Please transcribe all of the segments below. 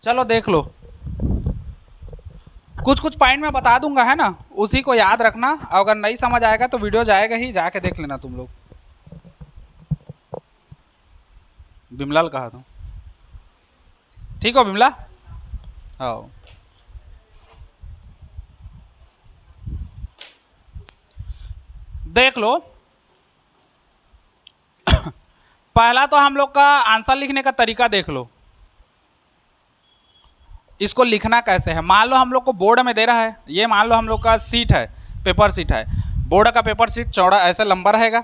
चलो देख लो, कुछ कुछ पॉइंट मैं बता दूंगा है ना, उसी को याद रखना। अगर नहीं समझ आएगा तो वीडियो जाएगा ही, जाके देख लेना तुम लोग। बिमलाल कहा था, ठीक हो बिमला? हाँ, देख लो। पहला तो हम लोग का आंसर लिखने का तरीका देख लो। इसको लिखना कैसे है, मान लो हम लोग को बोर्ड में दे रहा है, ये मान लो हम लोग का सीट है, पेपर सीट है। बोर्ड का पेपर सीट चौड़ा ऐसे लंबा रहेगा,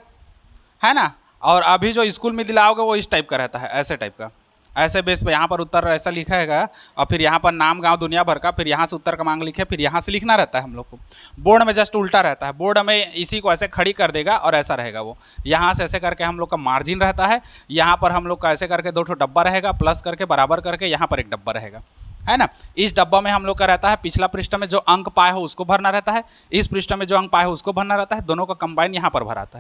है ना। और अभी जो स्कूल में दिलाओगे वो इस टाइप का रहता है, ऐसे टाइप का, ऐसे बेस पे यहाँ पर उत्तर ऐसा लिखा है, और फिर यहाँ पर नाम गांव दुनिया भर का, फिर यहाँ से उत्तर क्रमांक लिखे, फिर यहाँ से लिखना रहता है हम लोग को। बोर्ड में जस्ट उल्टा रहता है, बोर्ड में इसी को ऐसे खड़ी कर देगा और ऐसा रहेगा वो। यहाँ से ऐसे करके हम लोग का मार्जिन रहता है, यहाँ पर हम लोग का ऐसे करके दो ठो डब्बा रहेगा, प्लस करके बराबर करके यहाँ पर एक डब्बा रहेगा, है ना। इस डब्बा में हम लोग का रहता है, पिछला पृष्ठ में जो अंक पाए हो उसको भरना रहता है, इस पृष्ठ में जो अंक पाए हो उसको भरना रहता है, दोनों का कंबाइन यहाँ पर भराता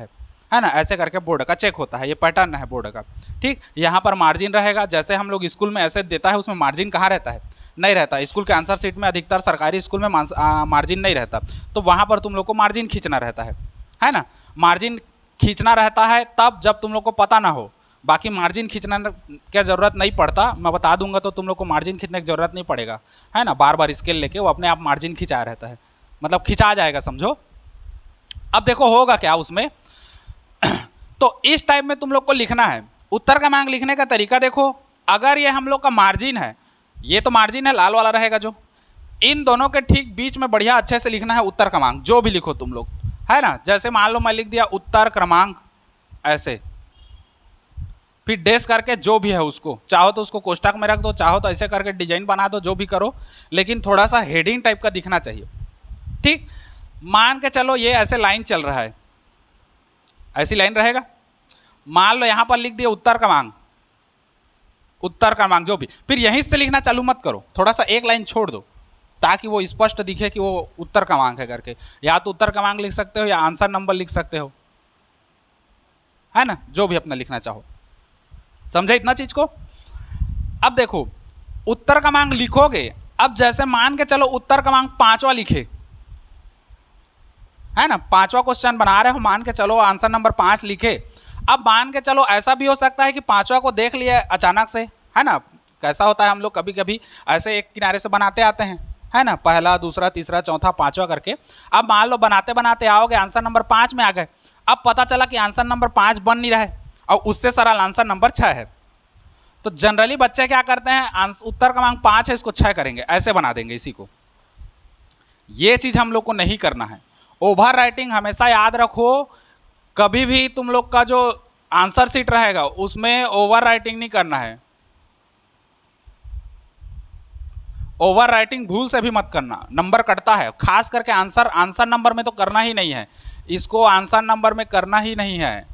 है ना। ऐसे करके बोर्ड का चेक होता है, ये पैटर्न है बोर्ड का। ठीक, यहाँ पर मार्जिन रहेगा, जैसे हम लोग स्कूल में ऐसे देता है, उसमें मार्जिन कहाँ रहता है? नहीं रहता। स्कूल के आंसर शीट में अधिकतर सरकारी स्कूल में मार्जिन नहीं रहता, तो वहाँ पर तुम लोग को मार्जिन खींचना रहता है ना। मार्जिन खींचना रहता है तब जब तुम लोग को पता ना हो, बाकी मार्जिन खींचना क्या ज़रूरत नहीं पड़ता, मैं बता दूंगा तो तुम लोग को मार्जिन खींचने की ज़रूरत नहीं पड़ेगा, है ना। बार बार स्केल लेके वो अपने आप मार्जिन खिंचा रहता है, मतलब खिंचा जाएगा, समझो। अब देखो होगा क्या उसमें। तो इस टाइप में तुम लोग को लिखना है। उत्तर क्रमांक लिखने का तरीका देखो, अगर ये हम लोग का मार्जिन है, ये तो मार्जिन है, लाल वाला रहेगा जो, इन दोनों के ठीक बीच में बढ़िया अच्छे से लिखना है उत्तर क्रमांक, जो भी लिखो तुम लोग, है ना। जैसे मान लो मैं लिख दिया उत्तर क्रमांक ऐसे, फिर डैश करके जो भी है उसको, चाहो तो उसको कोष्टक में रख दो, चाहो तो ऐसे करके डिजाइन बना दो, जो भी करो, लेकिन थोड़ा सा हेडिंग टाइप का दिखना चाहिए। ठीक, मान के चलो ये ऐसे लाइन चल रहा है, ऐसी लाइन रहेगा। मान लो यहां पर लिख दिया उत्तर क्रमांक, उत्तर क्रमांक जो भी, फिर यहीं से लिखना चालू मत करो, थोड़ा सा एक लाइन छोड़ दो ताकि वो स्पष्ट दिखे कि वो उत्तर क्रमांक है करके। या तो उत्तर क्रमांक लिख सकते हो या आंसर नंबर लिख सकते हो, है ना, जो भी अपना लिखना चाहो। समझे इतना चीज को? अब देखो उत्तर क्रमांक लिखोगे, अब जैसे मान के चलो उत्तर क्रमांक 5वां लिखे, है ना, 5वां क्वेश्चन बना रहे हो, मान के चलो आंसर नंबर 5 लिखे। अब मान के चलो ऐसा भी हो सकता है कि 5वां को देख लिया अचानक से, है ना। कैसा होता है, हम लोग कभी कभी ऐसे एक किनारे से बनाते आते हैं, है ना, पहला दूसरा तीसरा चौथा पांचवा करके। अब मान लो बनाते बनाते आओगे आंसर नंबर 5 में आ गए, अब पता चला कि आंसर नंबर 5 बन नहीं रहा है और उससे सरल आंसर नंबर 6 है। तो जनरली बच्चे क्या करते हैं, उत्तर क्रमांक 5 है इसको 6 करेंगे, ऐसे बना देंगे इसी को। ये चीज हम लोग को नहीं करना है। ओवर राइटिंग हमेशा याद रखो, कभी भी तुम लोग का जो आंसर शीट रहेगा उसमें ओवर राइटिंग नहीं करना है। ओवर राइटिंग भूल से भी मत करना, नंबर कटता है, खास करके आंसर नंबर में तो करना ही नहीं है, इसको आंसर नंबर में करना ही नहीं है।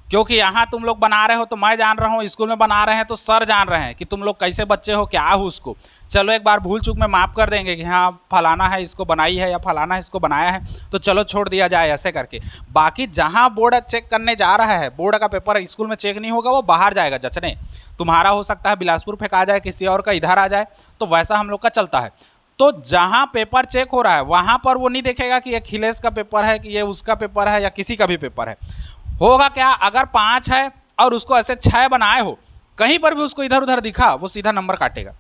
क्योंकि यहाँ तुम लोग बना रहे हो तो मैं जान रहा हूँ, स्कूल में बना रहे हैं तो सर जान रहे हैं कि तुम लोग कैसे बच्चे हो, क्या हो उसको। चलो एक बार भूल चूक में माफ़ कर देंगे कि हाँ फलाना है इसको बनाई है या फलाना है इसको बनाया है, तो चलो छोड़ दिया जाए ऐसे करके। बाकी जहाँ बोर्ड चेक करने जा रहा है, बोर्ड का पेपर स्कूल में चेक नहीं होगा, वो बाहर जाएगा जचने। तुम्हारा हो सकता है बिलासपुर फेंका जाए, किसी और का इधर आ जाए, तो वैसा हम लोग का चलता है। तो जहाँ पेपर चेक हो रहा है वहाँ पर वो नहीं देखेगा कि ये अखिलेश का पेपर है कि ये उसका पेपर है या किसी का भी पेपर है। होगा क्या, अगर 5 है और उसको ऐसे 6 बनाए हो, कहीं पर भी उसको इधर उधर दिखा, वो सीधा नंबर काटेगा।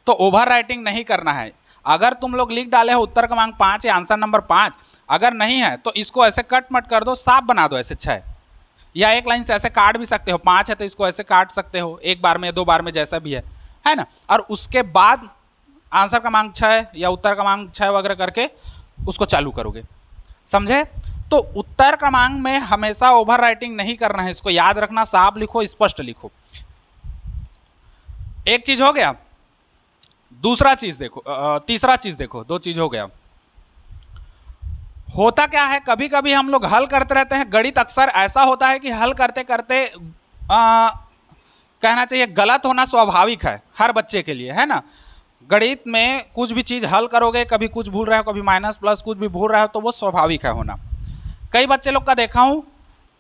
तो ओवर राइटिंग नहीं करना है। अगर तुम लोग लिख डाले हो उत्तर क्रमांक 5 या आंसर नंबर 5, अगर नहीं है तो इसको ऐसे कट मट कर दो, साफ बना दो ऐसे 6, या एक लाइन से ऐसे काट भी सकते हो। 5 है तो इसको ऐसे काट सकते हो, एक बार में 2 बार में जैसा भी है ना। और उसके बाद आंसर क्रमांक 6 या उत्तर क्रमांक 6 वगैरह करके उसको चालू करोगे। समझे? तो उत्तर क्रमांक में हमेशा ओवर राइटिंग नहीं करना है, इसको याद रखना, साफ लिखो, स्पष्ट लिखो। एक चीज हो गया। दूसरा चीज देखो, तीसरा चीज देखो, 2 चीज हो गया। होता क्या है, कभी कभी हम लोग हल करते रहते हैं गणित, अक्सर ऐसा होता है कि हल करते करते कहना चाहिए गलत होना स्वाभाविक है हर बच्चे के लिए, है ना। गणित में कुछ भी चीज हल करोगे, कभी कुछ भूल रहे हो, कभी माइनस प्लस कुछ भी भूल रहे हो, तो वो स्वाभाविक है होना। कई बच्चे लोग का देखा हूं,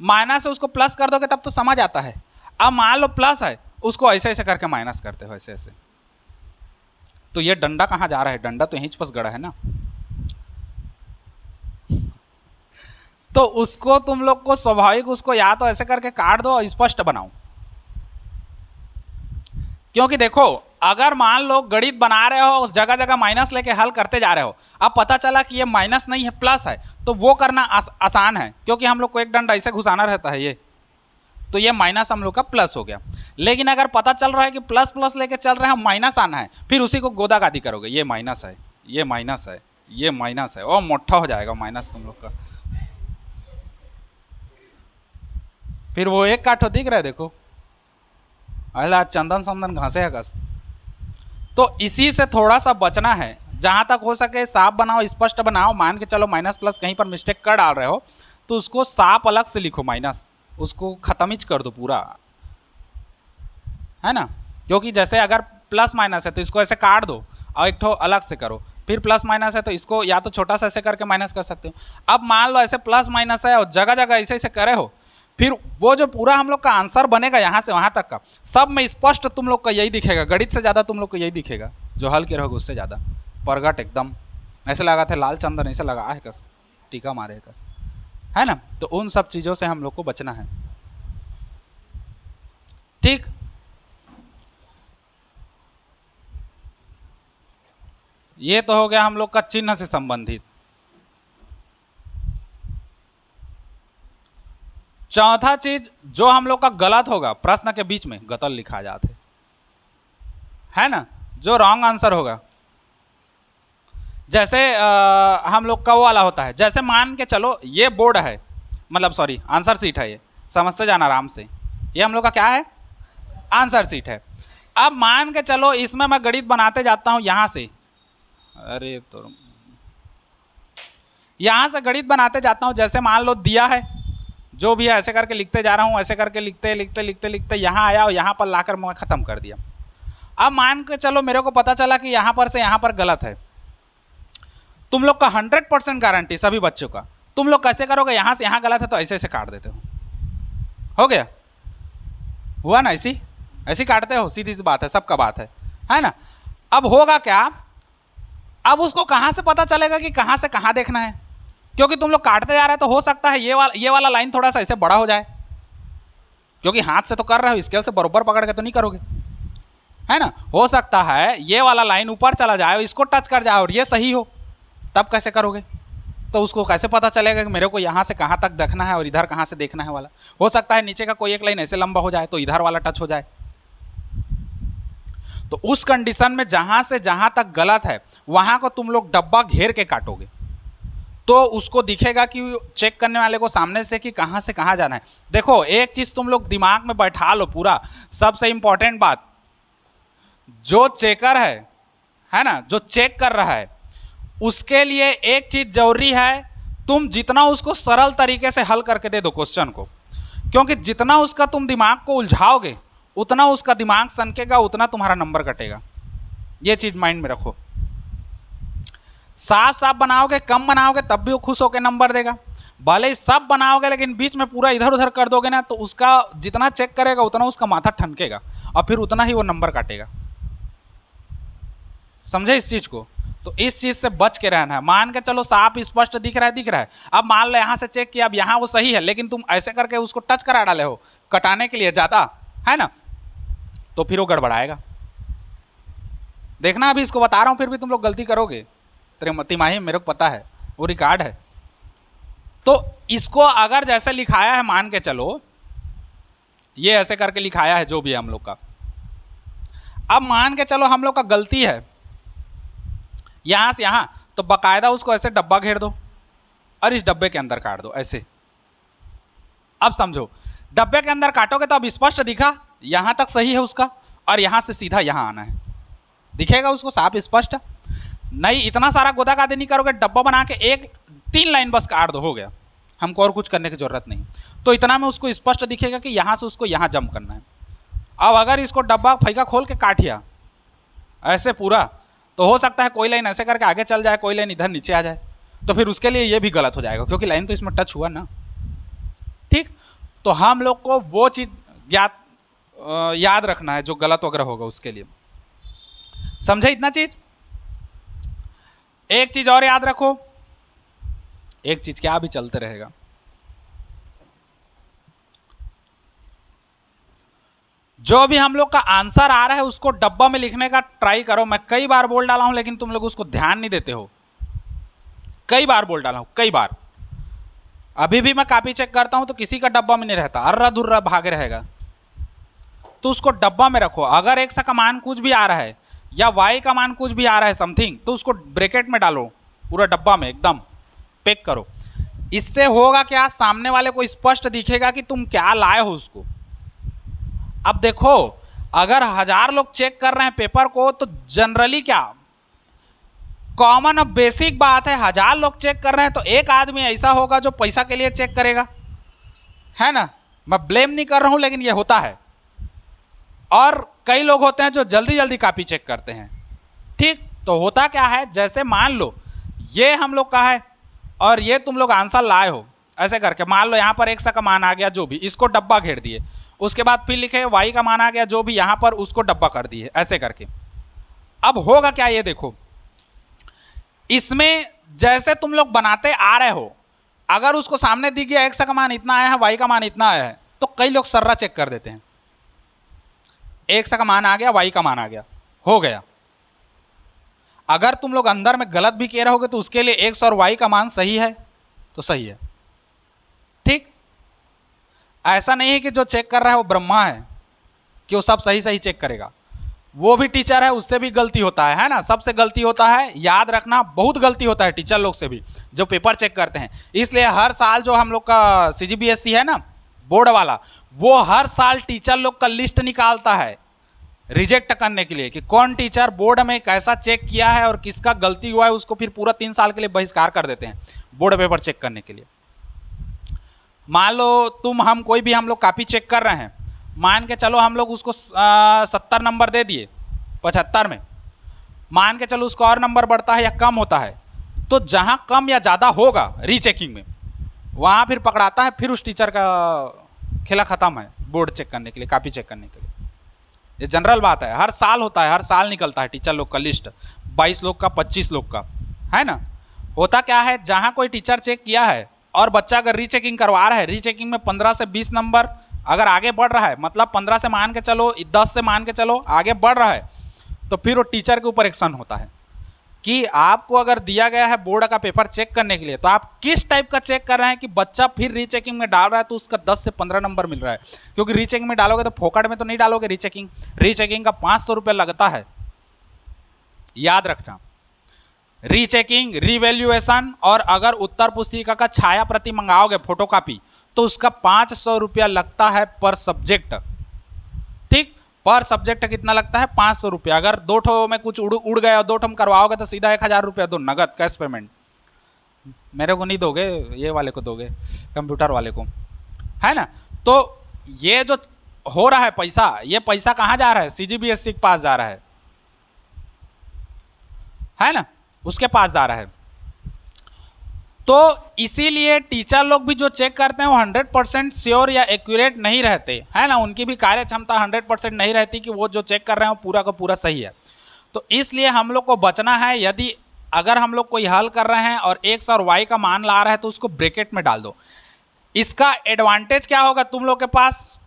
माइनस से उसको प्लस कर दोगे तब तो समझ आता है। अब मान लो प्लस है, उसको ऐसे ऐसे करके माइनस करते हो, ऐसे ऐसे, तो ये डंडा कहाँ जा रहा है, डंडा तो यहीं पास गड़ा है ना। तो उसको तुम लोग को स्वाभाविक उसको या तो ऐसे करके काट दो और स्पष्ट बनाओ। क्योंकि देखो अगर मान लो गणित बना रहे हो, जगह जगह माइनस लेके हल करते जा रहे हो, अब पता चला कि ये माइनस नहीं है प्लस है, तो वो करना आसान है, क्योंकि हम लोग को एक डंडा ऐसे घुसाना रहता है ये, तो ये माइनस हम लोग का प्लस हो गया। लेकिन अगर पता चल रहा है कि प्लस प्लस लेके चल रहे हैं, माइनस आना है, फिर उसी को गोदागादी करोगे, ये माइनस है, ये माइनस है, ये माइनस है, और मोटा हो जाएगा माइनस तुम लोग का। फिर वो एक काठो दिख रहा है, देखो अल्लाह चंदन समदन घासे है कस। तो इसी से थोड़ा सा बचना है, जहां तक हो सके साफ बनाओ, स्पष्ट बनाओ। मान के चलो माइनस प्लस कहीं पर मिस्टेक कर डाल रहे हो तो उसको साफ अलग से लिखो, माइनस उसको खत्म ही कर दो पूरा, है ना। क्योंकि जैसे अगर प्लस माइनस है तो इसको ऐसे काट दो और एक ठो अलग से करो, फिर प्लस माइनस है तो इसको या तो छोटा सा ऐसे करके माइनस कर सकते हो। अब मान लो ऐसे प्लस माइनस है और जगह जगह ऐसे ऐसे करे हो, फिर वो जो पूरा हम लोग का आंसर बनेगा यहाँ से वहाँ तक का, सब में स्पष्ट तुम लोग का यही दिखेगा, गणित से ज़्यादा तुम लोग को यही दिखेगा, जो हल के रहोगे उससे ज़्यादा प्रगट एकदम। ऐसे लगा थे लाल चंदन ऐसे लगा है कस, टीका मारे है कस, है ना। तो उन सब चीज़ों से हम लोग को बचना है, ठीक। ये तो हो गया हम लोग का चिन्ह से संबंधित। चौथा चीज जो हम लोग का गलत होगा, प्रश्न के बीच में गतल लिखा जाते है ना, जो रॉन्ग आंसर होगा। जैसे हम लोग का वो वाला होता है, जैसे मान के चलो ये बोर्ड है, मतलब सॉरी आंसर सीट है, ये समझते जाना आराम से, ये हम लोग का क्या है, आंसर सीट है। अब मान के चलो इसमें मैं गणित बनाते जाता हूं यहां से, अरे तो यहां से गणित बनाते जाता हूं, जैसे मान लो दिया है जो भी है ऐसे करके लिखते जा रहा हूँ, ऐसे करके लिखते लिखते लिखते लिखते यहाँ आया और यहाँ पर लाकर मैं ख़त्म कर दिया। अब मान के चलो मेरे को पता चला कि यहाँ पर से यहाँ पर गलत है, तुम लोग का 100% गारंटी सभी बच्चों का, तुम लोग कैसे करोगे, यहाँ से यहाँ गलत है तो ऐसे ऐसे काट देते हो गया, हुआ ना, ऐसी ऐसी काटते हो, सीधी सी बात है, सबका बात है ना। अब होगा क्या, अब उसको कहाँ से पता चलेगा कि कहाँ से कहाँ देखना है, क्योंकि तुम लोग काटते जा रहे हैं, तो हो सकता है ये वाला लाइन थोड़ा सा ऐसे बड़ा हो जाए, क्योंकि हाथ से तो कर रहे हो, स्केल से बरोबर पकड़ के तो नहीं करोगे, है ना। हो सकता है ये वाला लाइन ऊपर चला जाए और इसको टच कर जाए और ये सही हो, तब कैसे करोगे, तो उसको कैसे पता चलेगा कि मेरे को यहाँ से कहाँ तक देखना है और इधर कहाँ से देखना है वाला। हो सकता है नीचे का कोई एक लाइन ऐसे लंबा हो जाए तो इधर वाला टच हो जाए। तो उस कंडीशन में जहां से जहां तक गलत है वहां को तुम लोग डब्बा घेर के काटोगे, तो उसको दिखेगा कि चेक करने वाले को सामने से कि कहां से कहां जाना है। देखो एक चीज तुम लोग दिमाग में बैठा लो पूरा, सबसे इंपॉर्टेंट बात, जो चेकर है ना, जो चेक कर रहा है उसके लिए एक चीज जरूरी है, तुम जितना उसको सरल तरीके से हल करके दे दो क्वेश्चन को, क्योंकि जितना उसका तुम दिमाग को उलझाओगे उतना उसका दिमाग सनकेगा, उतना तुम्हारा नंबर कटेगा। ये चीज माइंड में रखो। साफ साफ बनाओगे, कम बनाओगे तब भी वो खुश होकर नंबर देगा, भले ही सब बनाओगे लेकिन बीच में पूरा इधर उधर कर दोगे ना, तो उसका जितना चेक करेगा उतना उसका माथा ठनकेगा और फिर उतना ही वो नंबर काटेगा। समझे इस चीज को। तो इस चीज से बच के रहना है। मान के चलो साफ स्पष्ट दिख रहा है, अब मान लो यहां से चेक किया, अब यहां वो सही है, लेकिन तुम ऐसे करके उसको टच करा डाले हो कटाने के लिए ज्यादा, है ना, तो फिर वो गड़बड़ाएगा। देखना अभी इसको बता रहा हूं, फिर भी तुम लोग गलती करोगे, तिमाही मेरे को पता है, वो रिकॉर्ड है। तो इसको अगर जैसे लिखाया है, मान के चलो ये ऐसे करके लिखाया है जो भी है हम लोग का, अब मान के चलो हम लोग का गलती है यहां से यहां, तो बकायदा उसको ऐसे डब्बा घेर दो और इस डब्बे के अंदर काट दो ऐसे। अब समझो, डब्बे के अंदर काटोगे तो अब स्पष्ट दिखा, यहां तक सही है उसका, और यहां से सीधा यहां आना है, दिखेगा उसको साफ स्पष्ट। नहीं इतना सारा गोदागादी नहीं करोगे, डब्बा बना के एक 3 लाइन बस काट दो, हो गया, हमको और कुछ करने की जरूरत नहीं। तो इतना में उसको स्पष्ट दिखेगा कि यहां से उसको यहां जंप करना है। अब अगर इसको डब्बा फैका खोल के काटिया ऐसे पूरा, तो हो सकता है कोई लाइन ऐसे करके आगे चल जाए, कोई लाइन इधर नीचे आ जाए, तो फिर उसके लिए ये भी गलत हो जाएगा, क्योंकि लाइन तो इसमें टच हुआ ना। ठीक, तो हम लोग को वो चीज याद रखना है जो गलत वगैरह होगा उसके लिए। समझे इतना चीज? एक चीज और याद रखो, एक चीज क्या अभी चलते रहेगा, जो भी हम लोग का आंसर आ रहा है उसको डब्बा में लिखने का ट्राई करो। मैं कई बार बोल डाला हूं लेकिन तुम लोग उसको ध्यान नहीं देते हो, कई बार बोल डाला हूं, कई बार। अभी भी मैं कॉपी चेक करता हूं तो किसी का डब्बा में नहीं रहता, अर्रा धुर्रा भागे रहेगा। तो उसको डब्बा में रखो। अगर एक्स का मान कुछ भी आ रहा है या वाई का मान कुछ भी आ रहा है समथिंग, तो उसको ब्रैकेट में डालो, पूरा डब्बा में एकदम पैक करो। इससे होगा क्या, सामने वाले को स्पष्ट दिखेगा कि तुम क्या लाए हो उसको। अब देखो, अगर 1000 लोग चेक कर रहे हैं पेपर को, तो जनरली क्या कॉमन और बेसिक बात है, 1000 लोग चेक कर रहे हैं तो एक आदमी ऐसा होगा जो पैसा के लिए चेक करेगा, है ना। मैं ब्लेम नहीं कर रहा हूं लेकिन ये होता है। और कई लोग होते हैं जो जल्दी जल्दी कॉपी चेक करते हैं। ठीक, तो होता क्या है, जैसे मान लो ये हम लोग का है और ये तुम लोग आंसर लाए हो, ऐसे करके मान लो यहाँ पर एक्स का मान आ गया जो भी, इसको डब्बा घेर दिए। उसके बाद फिर लिखे वाई का मान आ गया जो भी, यहाँ पर उसको डब्बा कर दिए, ऐसे करके। अब होगा क्या, ये देखो, इसमें जैसे तुम लोग बनाते आ रहे हो, अगर उसको सामने दिख गया एक्स का मान इतना आया है, वाई का मान इतना आया है, तो कई लोग सर्रा चेक कर देते हैं। एक्स का मान आ गया, वाई का मान आ गया, हो गया। अगर तुम लोग अंदर में गलत भी कह रहे होगे तो उसके लिए एक्स और वाई का मान सही है तो सही है। ठीक, ऐसा नहीं है कि जो चेक कर रहा है वो ब्रह्मा है कि वो सब सही सही चेक करेगा। वो भी टीचर है, उससे भी गलती होता है ना, सबसे गलती होता है, याद रखना, बहुत गलती होता है टीचर लोग से भी जो पेपर चेक करते हैं। इसलिए हर साल जो हम लोग का सीजीबीएसई है ना, बोर्ड वाला, वो हर साल टीचर लोग का लिस्ट निकालता है रिजेक्ट करने के लिए कि कौन टीचर बोर्ड में कैसा चेक किया है और किसका गलती हुआ है, उसको फिर पूरा 3 साल के लिए बहिष्कार कर देते हैं बोर्ड पेपर चेक करने के लिए। मान लो हम कोई भी हम लोग कॉपी चेक कर रहे हैं, मान के चलो हम लोग उसको 70 नंबर दे दिए 75 में, मान के चलो उसका और नंबर बढ़ता है या कम होता है, तो जहां कम या ज़्यादा होगा रीचेकिंग में, वहां फिर पकड़ाता है, फिर उस टीचर का खेला खत्म है बोर्ड चेक करने के लिए, कॉपी चेक करने के लिए। ये जनरल बात है, हर साल होता है, हर साल निकलता है टीचर लोग का लिस्ट, 22 लोग का, 25 लोग का, है ना। होता क्या है, जहां कोई टीचर चेक किया है और बच्चा अगर रीचेकिंग करवा रहा है, रीचेकिंग में 15 से 20 नंबर अगर आगे बढ़ रहा है, मतलब 15 से मान के चलो, 10 से मान के चलो आगे बढ़ रहा है, तो फिर वो टीचर के ऊपर एक्शन होता है कि आपको अगर दिया गया है बोर्ड का पेपर चेक करने के लिए, तो आप किस टाइप का चेक कर रहे हैं कि बच्चा फिर रीचेकिंग में डाल रहा है तो उसका 10 से 15 नंबर मिल रहा है। क्योंकि रीचेकिंग में डालोगे तो फोकट में तो नहीं डालोगे, रीचेकिंग का 500 रुपये लगता है, याद रखना। रीचेकिंग, रिवैल्यूएशन, और अगर उत्तर पुस्तिका का छाया प्रति मंगाओगे फोटोकॉपी, तो उसका 500 रुपया लगता है पर सब्जेक्ट। ठीक, पर सब्जेक्ट कितना लगता है, 500 रुपया। अगर 2 ठो में कुछ उड़ गया, 2 ठो करवाओगे तो सीधा 1000 रुपया दो, नगद कैश पेमेंट। मेरे को नहीं दोगे, ये वाले को दोगे, कंप्यूटर वाले को, है ना। तो ये जो हो रहा है पैसा, ये पैसा कहाँ जा रहा है, सीजीबीएसई के पास जा रहा है ना, उसके पास जा रहा है। तो इसीलिए टीचर लोग भी जो चेक करते हैं वो 100% श्योर या एक्यूरेट नहीं रहते, है ना। उनकी भी कार्य क्षमता 100% नहीं रहती कि वो जो चेक कर रहे हैं वो पूरा का पूरा सही है। तो इसलिए हम लोग को बचना है, यदि अगर हम लोग कोई हल कर रहे हैं और एक्स और वाई का मान ला रहा है तो उसको ब्रैकेट में डाल दो। इसका एडवांटेज क्या होगा तुम लोग के पास,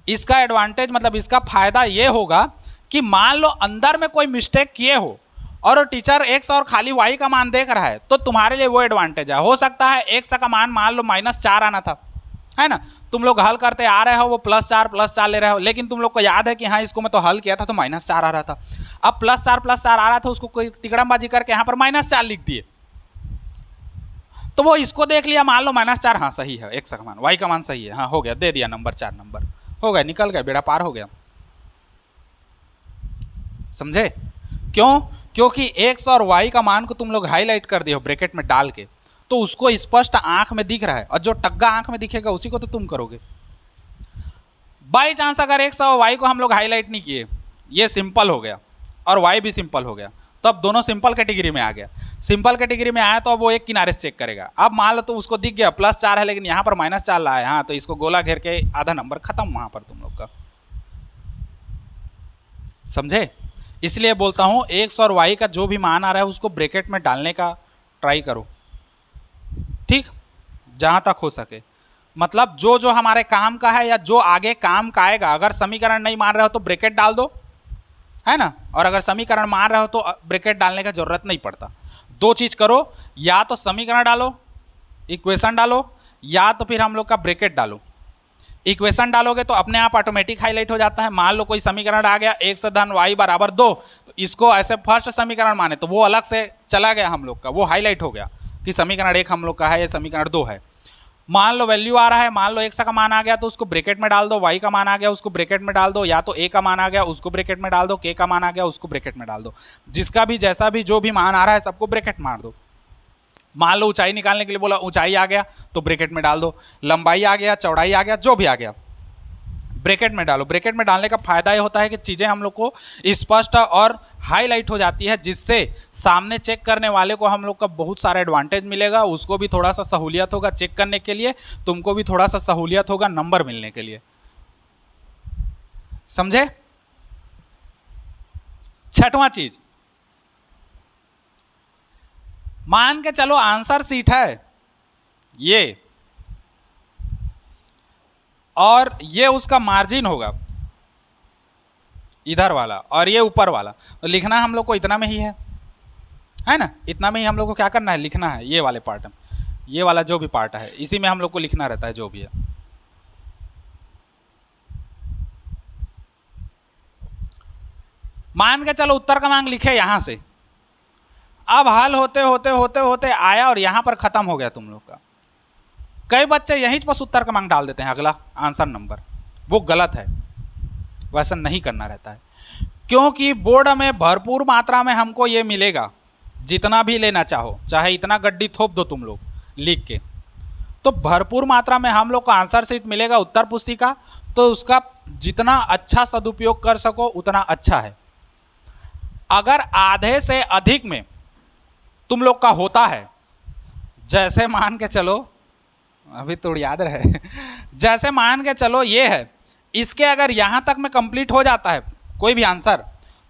इसका एडवांटेज मतलब इसका फायदा ये होगा कि मान लो अंदर में कोई मिस्टेक किए हो और टीचर एक्स और खाली वाई का मान देख रहा है, तो तुम्हारे लिए वो एडवांटेज है। हो सकता है एक्स का मान मान लो -4 आना था, है ना, तुम लोग हल करते आ रहे हो, वो +4 ले रहे हो, लेकिन तुम लोग को याद है कि हाँ इसको मैं तो हल किया था तो -4 आ रहा था। अब +4 आ रहा था, उसको कोई तिकड़मबाजी करके यहाँ पर -4 लिख दिए, तो वो इसको देख लिया, मान लो -4, हाँ सही है, एक्स का मान, वाई का मान सही है, हाँ हो गया, दे दिया नंबर, 4 नंबर हो गया, निकल गया, बेड़ा पार हो गया। समझे क्यों? क्योंकि एक्स और वाई का मान को तुम लोग हाईलाइट कर दिए हो ब्रैकेट में डाल के, तो उसको स्पष्ट आंख में दिख रहा है, और जो टग्गा आंख में दिखेगा उसी को तो तुम करोगे। बाई चांस अगर एक्स और वाई को हम लोग हाईलाइट नहीं किए, ये सिंपल हो गया और वाई भी सिंपल हो गया, तो अब दोनों सिंपल कैटेगरी में आ गया। सिंपल कैटेगरी में आया तो अब वो एक किनारे से चेक करेगा। अब मान लो तो उसको दिख गया +4 है लेकिन यहाँ पर -4 लाया, हाँ तो इसको गोला घेर के आधा नंबर खत्म वहां पर तुम लोग का। समझे? इसलिए बोलता हूं एक्स और वाई का जो भी मान आ रहा है उसको ब्रैकेट में डालने का ट्राई करो, ठीक, जहां तक हो सके। मतलब जो जो हमारे काम का है या जो आगे काम का आएगा, अगर समीकरण नहीं मान रहे हो तो ब्रैकेट डाल दो, है ना, और अगर समीकरण मान रहे हो तो ब्रैकेट डालने का जरूरत नहीं पड़ता। दो चीज करो, या तो समीकरण डालो, इक्वेशन डालो, या तो फिर हम लोग का ब्रैकेट डालो। इक्वेशन डालोगे तो अपने आप ऑटोमेटिक हाईलाइट हो जाता है। मान लो कोई समीकरण आ गया x धन y बराबर 2, तो इसको ऐसे फर्स्ट समीकरण माने तो वो अलग से चला गया हम लोग का, वो हाईलाइट हो गया कि समीकरण 1 हम लोग का है, ये समीकरण 2 है। मान लो वैल्यू आ रहा है, मान लो x का मान आ गया तो उसको ब्रैकेट में डाल दो, y का मान आ गया उसको ब्रैकेट में डाल दो, या तो a का मान आ गया उसको ब्रैकेट में डाल दो, k का मान आ गया उसको ब्रैकेट में डाल दो। जिसका भी जैसा भी जो भी मान आ रहा है सबको ब्रैकेट मार दो। मान लो ऊंचाई निकालने के लिए बोला, ऊंचाई आ गया तो ब्रैकेट में डाल दो, लंबाई आ गया, चौड़ाई आ गया, जो भी आ गया ब्रैकेट में डालो। ब्रैकेट में डालने का फायदा ये होता है कि चीज़ें हम लोग को स्पष्ट और हाईलाइट हो जाती है, जिससे सामने चेक करने वाले को हम लोग का बहुत सारा एडवांटेज मिलेगा, उसको भी थोड़ा सा सहूलियत होगा चेक करने के लिए, तुमको भी थोड़ा सा सहूलियत होगा नंबर मिलने के लिए। समझे? छठवां चीज, मान के चलो आंसर सीट है ये, और ये उसका मार्जिन होगा इधर वाला, और ये ऊपर वाला, तो लिखना हम लोग को इतना में ही है ना, इतना में ही हम लोग को क्या करना है, लिखना है। ये वाले पार्ट में, ये वाला जो भी पार्ट है इसी में हम लोग को लिखना रहता है जो भी है। मान के चलो उत्तर क्रमांक लिखे यहां से, अब हल होते होते होते होते आया और यहां पर खत्म हो गया तुम लोग का। कई बच्चे यहीं बस उत्तर क्रमांक डाल देते हैं अगला आंसर नंबर, वो गलत है, वैसा नहीं करना रहता है, क्योंकि बोर्ड में भरपूर मात्रा में हमको ये मिलेगा, जितना भी लेना चाहो, चाहे इतना गड्डी थोप दो तुम लोग लिख के, तो भरपूर मात्रा में हम लोग को आंसर शीट मिलेगा उत्तर पुस्तिका, तो उसका जितना अच्छा सदुपयोग कर सको उतना अच्छा है। अगर आधे से अधिक में तुम लोग का होता है, जैसे मान के चलो, अभी थोड़ी याद रहे जैसे मान के चलो ये है, इसके अगर यहां तक में कंप्लीट हो जाता है कोई भी आंसर,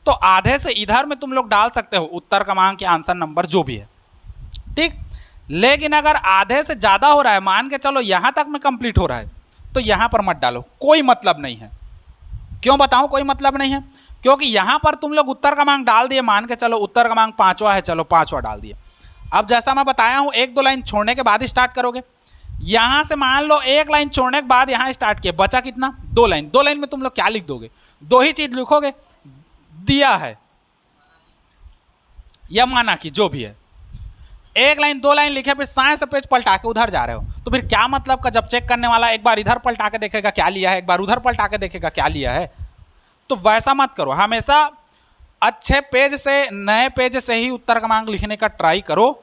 तो आधे से इधर में तुम लोग डाल सकते हो उत्तर क्रमांक या आंसर नंबर जो भी है, ठीक। लेकिन अगर आधे से ज्यादा हो रहा है, मान के चलो यहां तक में कंप्लीट हो रहा है, तो यहां पर मत डालो, कोई मतलब नहीं है। क्यों बताऊं कोई मतलब नहीं है? क्योंकि यहां पर तुम लोग उत्तर क्रमांक डाल दिए, मान के चलो उत्तर क्रमांक 5वां है, चलो 5वां डाल दिए। अब जैसा मैं बताया हूं, एक दो लाइन छोड़ने के बाद स्टार्ट करोगे। यहां से मान लो एक लाइन छोड़ने के बाद यहां स्टार्ट किया, बचा कितना, 2 लाइन। 2 लाइन में तुम लोग क्या लिख दोगे? 2 ही चीज लिखोगे, दिया है या माना कि जो भी है। एक लाइन 2 लाइन लिखे, फिर साए से पेज पलटा के उधर जा रहे हो, तो फिर क्या मतलब का? जब चेक करने वाला एक बार इधर पलटा के देखेगा क्या लिया है, एक बार उधर पलटा के देखेगा क्या लिया है, तो वैसा मत करो। हमेशा अच्छे पेज से, नए पेज से ही उत्तर क्रमांक लिखने का ट्राई करो।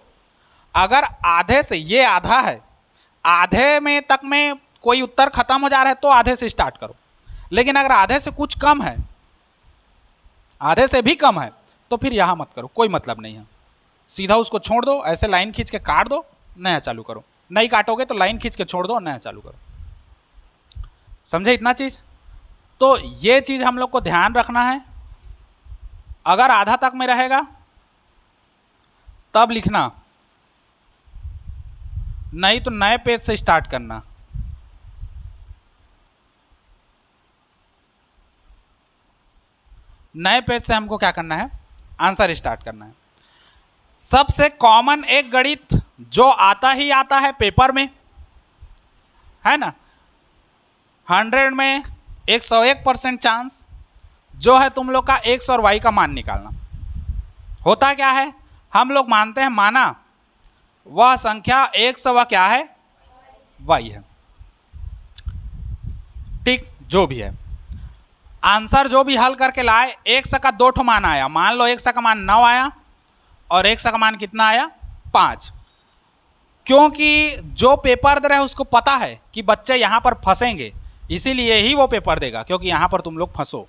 अगर आधे से, ये आधा है, आधे में तक में कोई उत्तर खत्म हो जा रहा है तो आधे से स्टार्ट करो। लेकिन अगर आधे से कुछ कम है, आधे से भी कम है, तो फिर यहां मत करो, कोई मतलब नहीं है। सीधा उसको छोड़ दो, ऐसे लाइन खींच के काट दो, नया चालू करो। नहीं काटोगे तो लाइन खींच के छोड़ दो, नया चालू करो। समझे इतना चीज? तो ये चीज हम लोग को ध्यान रखना है। अगर आधा तक में रहेगा तब लिखना, नहीं तो नए पेज से स्टार्ट करना। नए पेज से हमको क्या करना है, आंसर स्टार्ट करना है। सबसे कॉमन एक गणित जो आता ही आता है पेपर में, है ना, 100 में 101% चांस जो है तुम लोग का एक्स और वाई का मान निकालना। होता क्या है, हम लोग मानते हैं माना वह संख्या एक्स व क्या है, वाई है, ठीक, जो भी है। आंसर जो भी हल करके लाए, एक्स का 2 ठो मान आया, मान लो एक्स का मान 9 आया और एक्स का मान कितना आया, 5। क्योंकि जो पेपर दे रहे हैं उसको पता है कि बच्चे यहां पर फंसेंगे, इसीलिए ही वो पेपर देगा, क्योंकि यहां पर तुम लोग फंसो।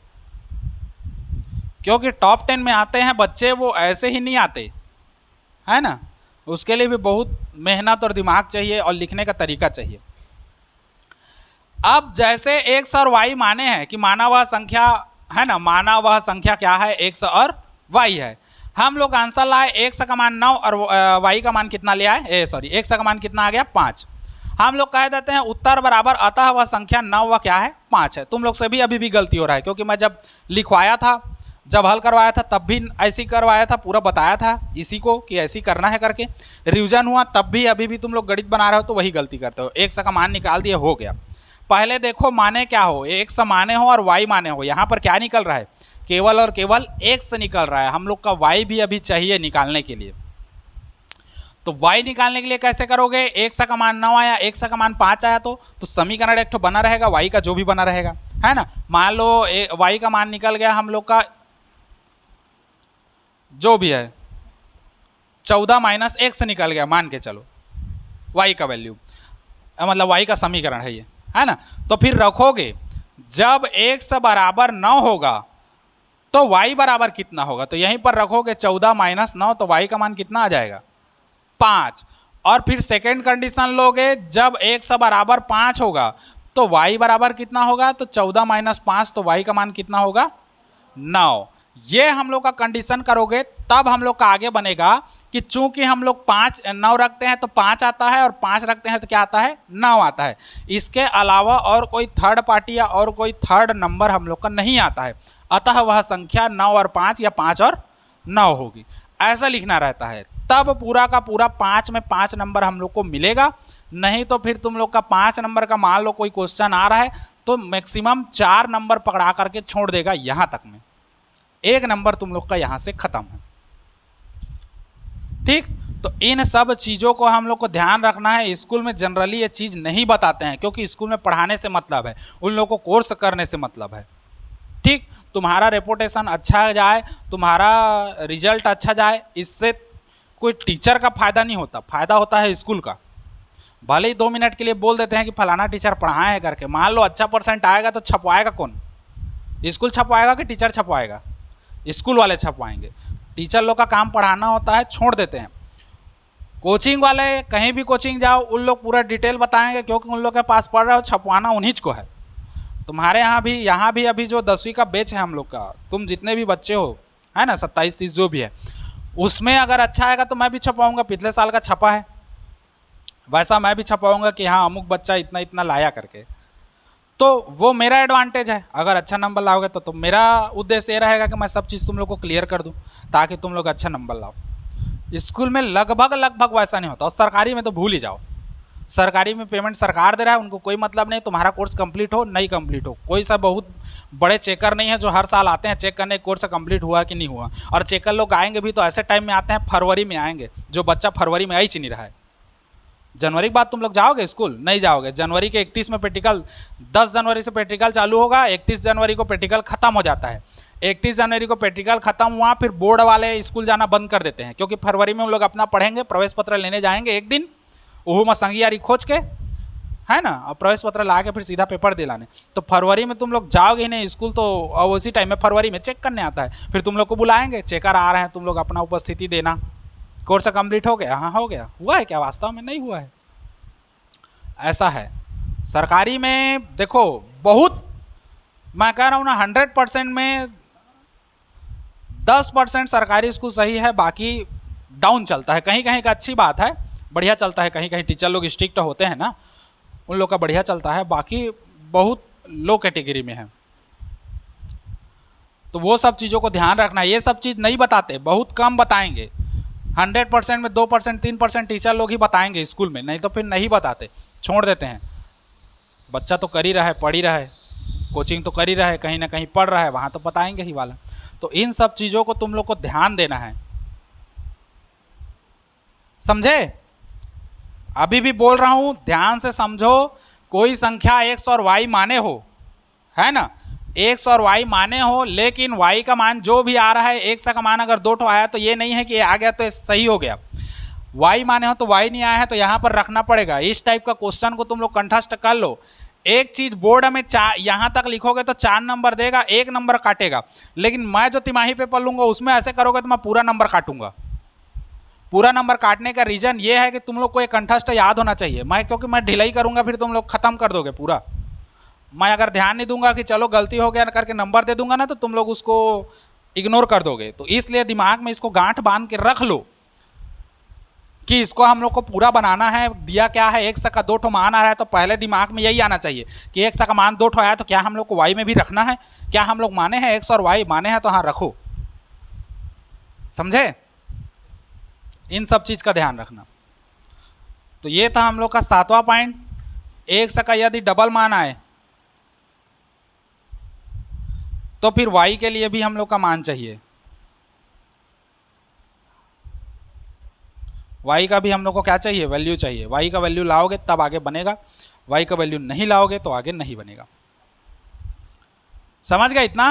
क्योंकि टॉप 10 में आते हैं बच्चे, वो ऐसे ही नहीं आते, है ना, उसके लिए भी बहुत मेहनत और दिमाग चाहिए और लिखने का तरीका चाहिए। अब जैसे एक्स और वाई माने हैं कि माना वह संख्या है ना, माना वह संख्या क्या है, x और y है। हम लोग आंसर लाए x का मान 9 और y का मान कितना ले आए, सॉरी x का मान कितना आ गया 5। हम लोग कह देते हैं उत्तर बराबर अतः वह संख्या 9 व क्या है 5 है। तुम लोग से भी अभी भी गलती हो रहा है, क्योंकि मैं जब लिखवाया था, जब हल करवाया था तब भी ऐसे ही करवाया था, पूरा बताया था इसी को कि ऐसे ही करना है करके। रिवीजन हुआ तब भी अभी भी तुम लोग गणित बना रहे हो तो वही गलती करते हो। x का मान निकाल दिए, हो गया। पहले देखो माने क्या हो, x माने हो और y माने हो। यहाँ पर क्या निकल रहा है, केवल और केवल x निकल रहा है। हम लोग का y भी अभी चाहिए निकालने के लिए। तो y निकालने के लिए कैसे करोगे, x का मान 9 आया, x का मान 5 आया, तो समीकरण एक तो बना रहेगा, y का जो भी बना रहेगा, है ना। मान लो y का मान निकल गया हम लोग का जो भी है 14 माइनस x निकल गया, मान के चलो y का वैल्यू, मतलब y का समीकरण है ये, है ना। तो फिर रखोगे जब x बराबर 9 होगा तो y बराबर कितना होगा, तो यहीं पर रखोगे 14 माइनस 9, तो y का मान कितना आ जाएगा 5। और फिर सेकेंड कंडीशन लोगे, जब x बराबर 5 होगा तो y बराबर कितना होगा, तो 14 माइनस 5, तो y का मान कितना होगा 9। ये हम लोग का कंडीशन करोगे तब हम लोग का आगे बनेगा कि चूंकि हम लोग 9 रखते हैं तो 5 आता है, और 5 रखते हैं तो क्या आता है 9 आता है। इसके अलावा और कोई थर्ड पार्टी या और कोई थर्ड नंबर हम लोग का नहीं आता है, अतः वह संख्या 9 और 5 या 5 और 9 होगी, ऐसा लिखना रहता है। तब पूरा का पूरा 5 में 5 नंबर हम लोग को मिलेगा। नहीं तो फिर तुम लोग का 5 नंबर का मान लो कोई क्वेश्चन आ रहा है तो मैक्सिमम 4 नंबर पकड़ा करके छोड़ देगा, यहां तक में 1 नंबर तुम लोग का यहां से खत्म है। ठीक, तो इन सब चीज़ों को हम लोग को ध्यान रखना है। स्कूल में जनरली ये चीज़ नहीं बताते हैं, क्योंकि स्कूल में पढ़ाने से मतलब है, उन लोगों को कोर्स करने से मतलब है। ठीक, तुम्हारा रेपुटेशन अच्छा जाए, तुम्हारा रिजल्ट अच्छा जाए, इससे कोई टीचर का फायदा नहीं होता, फायदा होता है स्कूल का। भले ही 2 मिनट के लिए बोल देते हैं कि फलाना टीचर पढ़ाए है करके, मान लो अच्छा परसेंट आएगा तो छपवाएगा कौन, स्कूल छपवाएगा कि टीचर छपवाएगा, स्कूल वाले छपवाएंगे। टीचर लोग का काम पढ़ाना होता है, छोड़ देते हैं। कोचिंग वाले कहीं भी कोचिंग जाओ, उन लोग पूरा डिटेल बताएंगे, क्योंकि उन लोग के पास पढ़ रहे हो, छपवाना उन्हीं को है। तुम्हारे यहाँ भी अभी जो 10वीं का बैच है हम लोग का, तुम जितने भी बच्चे हो, है ना 27-30 जो भी है, उसमें अगर अच्छा आएगा तो मैं भी छपाऊंगा, पिछले साल का छपा है वैसा मैं भी छपाऊंगा कि हाँ अमुक बच्चा इतना इतना लाया करके। तो वो मेरा एडवांटेज है, अगर अच्छा नंबर लाओगे तो मेरा उद्देश्य ये रहेगा कि मैं सब चीज़ तुम लोग को क्लियर कर दूं ताकि तुम लोग अच्छा नंबर लाओ। स्कूल में लगभग वैसा नहीं होता, और सरकारी में तो भूल ही जाओ। सरकारी में पेमेंट सरकार दे रहा है, उनको कोई मतलब नहीं तुम्हारा कोर्स कंप्लीट हो नहीं कंप्लीट हो। कोई सा बहुत बड़े चेकर नहीं है जो हर साल आते हैं चेक करने कोर्स कंप्लीट हुआ कि नहीं हुआ। और चेकर लोग आएंगे भी तो ऐसे टाइम में आते हैं फरवरी में आएंगे, जो बच्चा फरवरी में आई नहीं रहा है। जनवरी के बाद तुम लोग जाओगे स्कूल, नहीं जाओगे। जनवरी के 31 में प्रैक्टिकल, 10 जनवरी से प्रैक्टिकल चालू होगा, 31 जनवरी को प्रैक्टिकल खत्म हो जाता है। 31 जनवरी को प्रैक्टिकल खत्म हुआ, फिर बोर्ड वाले स्कूल जाना बंद कर देते हैं, क्योंकि फरवरी में उन लोग अपना पढ़ेंगे, प्रवेश पत्र लेने जाएंगे एक दिन, वो में संगी खोज के, है ना, और प्रवेश पत्र ला के फिर सीधा पेपर दिलाने। तो फरवरी में तुम लोग जाओगे ही नहीं स्कूल, तो अब उसी टाइम में फरवरी में चेक करने आता है, फिर तुम लोग को बुलाएंगे, चेकर आ रहे हैं, तुम लोग अपना उपस्थिति देना। कोर्स कंप्लीट हो गया, हाँ हो गया, हुआ है क्या, वास्तव में नहीं हुआ है, ऐसा है। सरकारी में देखो बहुत, मैं कह रहा हूँ ना 100% में 10% सरकारी स्कूल सही है, बाकी डाउन चलता है। कहीं कहीं का अच्छी बात है, बढ़िया चलता है, कहीं कहीं टीचर लोग स्ट्रिक्ट होते हैं ना, उन लोग का बढ़िया चलता है, बाकी बहुत लो कैटेगरी में है। तो वो सब चीज़ों को ध्यान रखना है, ये सब चीज़ नहीं बताते, बहुत कम बताएंगे। 100% में 2% 3% टीचर लोग ही बताएंगे स्कूल में, नहीं तो फिर नहीं बताते, छोड़ देते हैं। बच्चा तो कर ही रहा है, पढ़ ही रहा है, कोचिंग तो कर ही रहा है, कहीं ना कहीं पढ़ रहा है, वहाँ तो बताएंगे ही वाला। तो इन सब चीज़ों को तुम लोग को ध्यान देना है, समझे। अभी भी बोल रहा हूँ, ध्यान से समझो। कोई संख्या x और y माने हो, है ना, x और y माने हो, लेकिन y का मान जो भी आ रहा है, x का मान अगर 2 आया तो ये नहीं है कि आ गया तो सही हो गया। y माने हो तो y नहीं आया है तो यहाँ पर रखना पड़ेगा। इस टाइप का क्वेश्चन को तुम लोग कंठस्थ कर लो। एक चीज बोर्ड में यहाँ तक लिखोगे तो 4 नंबर देगा, 1 नंबर काटेगा, लेकिन मैं जो तिमाही पेपर लूंगा उसमें ऐसे करोगे तो मैं पूरा नंबर काटूंगा। पूरा नंबर काटने का रीजन ये है कि तुम लोग को एक कंठस्थ याद होना चाहिए। क्योंकि मैं ढिलाई करूंगा फिर तुम लोग खत्म कर दोगे पूरा। मैं अगर ध्यान नहीं दूंगा कि चलो गलती हो गया करके नंबर दे दूंगा ना, तो तुम लोग उसको इग्नोर कर दोगे। तो इसलिए दिमाग में इसको गांठ बांध के रख लो कि इसको हम लोग को पूरा बनाना है। दिया क्या है, x का 2 ठो मान आ रहा है, तो पहले दिमाग में यही आना चाहिए कि x का मान 2 ठो आया, तो क्या हम लोग को y में भी रखना है? क्या हम लोग माने हैं x और y माने हैं, तो हाँ रखो। समझे? इन सब चीज का ध्यान रखना। तो ये था हम लोग का 7वां पॉइंट। x का यदि डबल मान आए तो फिर y के लिए भी हम लोग का मान चाहिए। y का भी हम लोग को क्या चाहिए? वैल्यू चाहिए। y का वैल्यू लाओगे तब आगे बनेगा, y का वैल्यू नहीं लाओगे तो आगे नहीं बनेगा। समझ गए इतना?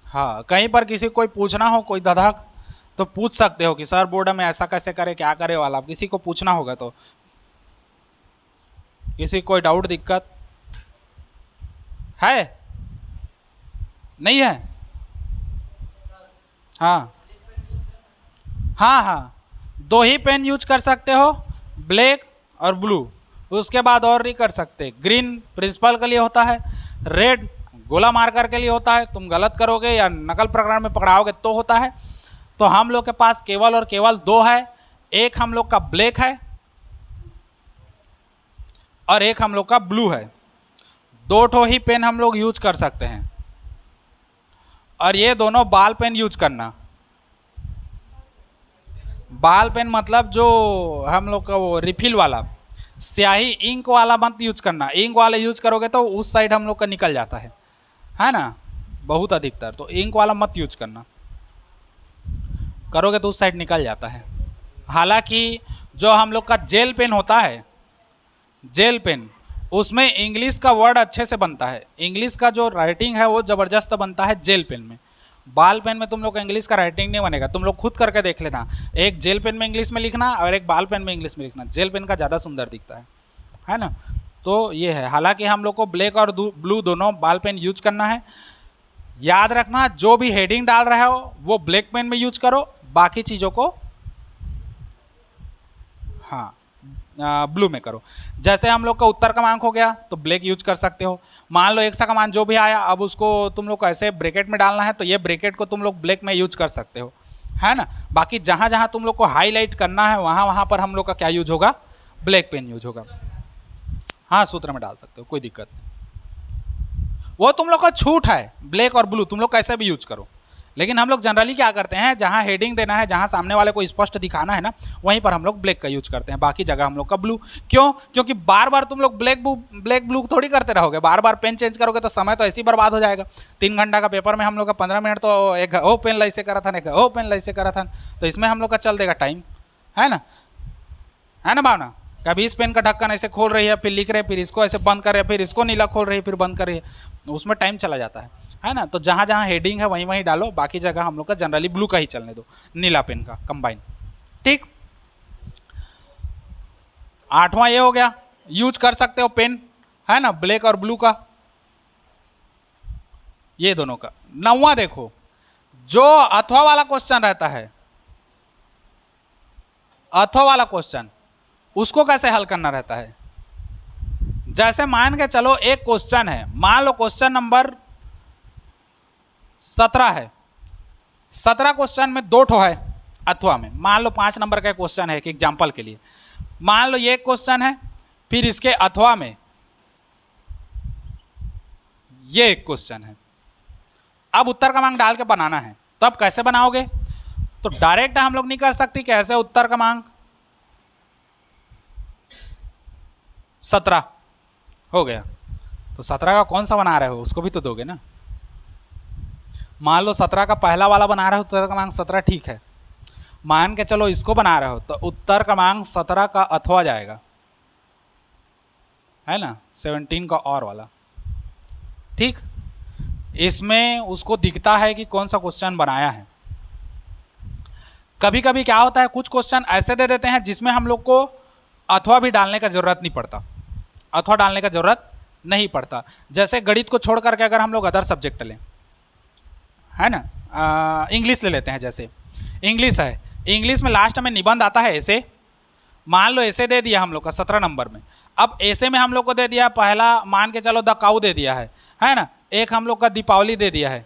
हाँ, कहीं पर किसी कोई पूछना हो, कोई धधक, तो पूछ सकते हो कि सर बोर्ड में ऐसा कैसे करे, क्या करे वाला। किसी को पूछना होगा तो, किसी कोई डाउट दिक्कत है? नहीं है? हाँ हाँ हाँ, 2 ही पेन यूज कर सकते हो, ब्लैक और ब्लू। उसके बाद और नहीं कर सकते। ग्रीन प्रिंसिपल के लिए होता है, रेड गोला मार्कर के लिए होता है। तुम गलत करोगे या नकल प्रकरण में पकड़ाओगे तो होता है। तो हम लोग के पास केवल और केवल 2 है। एक हम लोग का ब्लैक है और एक हम लोग का ब्लू है। 2 ठो ही पेन हम लोग यूज कर सकते हैं, और ये दोनों बाल पेन यूज करना। बाल पेन मतलब जो हम लोग का वो रिफिल वाला, स्याही इंक वाला मत यूज करना। इंक वाला यूज करोगे तो उस साइड हम लोग का निकल जाता है ना, बहुत अधिकतर। तो इंक वाला मत यूज करना, करोगे तो उस साइड निकल जाता है। हालांकि जो हम लोग का जेल पेन होता है, जेल पेन, उसमें इंग्लिश का वर्ड अच्छे से बनता है। इंग्लिश का जो राइटिंग है वो ज़बरदस्त बनता है जेल पेन में। बाल पेन में तुम लोग का इंग्लिश का राइटिंग नहीं बनेगा। तुम लोग खुद करके देख लेना, एक जेल पेन में इंग्लिश में लिखना और एक बाल पेन में इंग्लिश में लिखना। जेल पेन का ज़्यादा सुंदर दिखता है ना। तो ये है। हालांकि हम लोग को ब्लैक और ब्लू दोनों बाल पेन यूज करना है। याद रखना, जो भी हेडिंग डाल रहे हो वो ब्लैक पेन में यूज करो, बाकी चीज़ों को हाँ ब्लू में करो। जैसे हम लोग का उत्तर क्रमांक हो गया तो ब्लैक यूज कर सकते हो। मान लो 100 का मान जो भी आया, अब उसको तुम लोग को ऐसे ब्रैकेट में डालना है, तो ये ब्रैकेट को तुम लोग ब्लैक में यूज कर सकते हो, है ना। बाकी जहाँ जहाँ तुम लोग को हाईलाइट करना है वहाँ वहाँ पर हम लोग का क्या यूज होगा? ब्लैक पेन यूज होगा। हाँ, सूत्र में डाल सकते हो, कोई दिक्कत नहीं। वो तुम लोग का छूट है, ब्लैक और ब्लू तुम लोग कैसे भी यूज करो। लेकिन हम लोग जनरली क्या करते हैं, जहाँ हेडिंग देना है, जहाँ सामने वाले को स्पष्ट दिखाना है ना, वहीं पर हम लोग ब्लैक का यूज करते हैं। बाकी जगह हम लोग का ब्लू। क्यों? क्योंकि बार बार तुम लोग ब्लैक ब्लू थोड़ी करते रहोगे। बार बार पेन चेंज करोगे तो समय तो ऐसे ही बर्बाद हो जाएगा। 3 घंटा का पेपर में हम लोग का 15 मिनट तो एक ओ पेन लाई से करा था, एक ओ पेन लाई से करा था, तो इसमें हम लोग का चल देगा टाइम, है ना भावना। कभी इस पेन का ढक्कन ऐसे खोल रही है, फिर लिख रहे, फिर इसको ऐसे बंद कर रहे, फिर इसको नीला खोल रही है, फिर बंद कर रही है, उसमें टाइम चला जाता है ना। तो जहाँ जहाँ हेडिंग है वहीं वहीं डालो, बाकी जगह हम लोग का जनरली ब्लू का ही चलने दो, नीला पेन का कंबाइन। ठीक, 8वां ये हो गया, यूज कर सकते हो पेन, है ना, ब्लैक और ब्लू का, ये दोनों का। 9वां देखो, जो अथवा वाला क्वेश्चन रहता है, अथवा वाला क्वेश्चन, उसको कैसे हल करना रहता है। जैसे मान के चलो एक क्वेश्चन है, मान लो क्वेश्चन नंबर 17 है। 17 क्वेश्चन में 2 ठो है अथवा में। मान लो 5 नंबर का क्वेश्चन है, एक एग्जाम्पल के लिए। मान लो ये क्वेश्चन है, फिर इसके अथवा में ये एक क्वेश्चन है। अब उत्तर क्रमांक डाल के बनाना है, तब कैसे बनाओगे? तो डायरेक्ट हम लोग नहीं कर सकते। कैसे? उत्तर क्रमांक 17 हो गया, तो 17 का कौन सा बना रहे हो उसको भी तो दोगे ना। मान लो 17 का पहला वाला बना रहे हो, उत्तर क्रमांक 17, ठीक है। मान के चलो इसको बना रहे हो, तो उत्तर क्रमांक 17 का अथवा जाएगा, है ना, 17 का और वाला। ठीक, इसमें उसको दिखता है कि कौन सा क्वेश्चन बनाया है। कभी कभी क्या होता है, कुछ क्वेश्चन ऐसे दे देते हैं जिसमें हम लोग को अथवा भी डालने का जरूरत नहीं पड़ता, अथवा डालने का जरूरत नहीं पड़ता। जैसे गणित को छोड़ करके अगर हम लोग अदर सब्जेक्ट लें, है ना, इंग्लिश ले लेते हैं। जैसे इंग्लिश है, इंग्लिश में लास्ट में निबंध आता है ऐसे। मान लो ऐसे दे दिया हम लोग का 17 नंबर में। अब ऐसे में हम लोग को दे दिया पहला, मान के चलो द काऊ दे दिया है ना, एक हम लोग का दीपावली दे दिया है,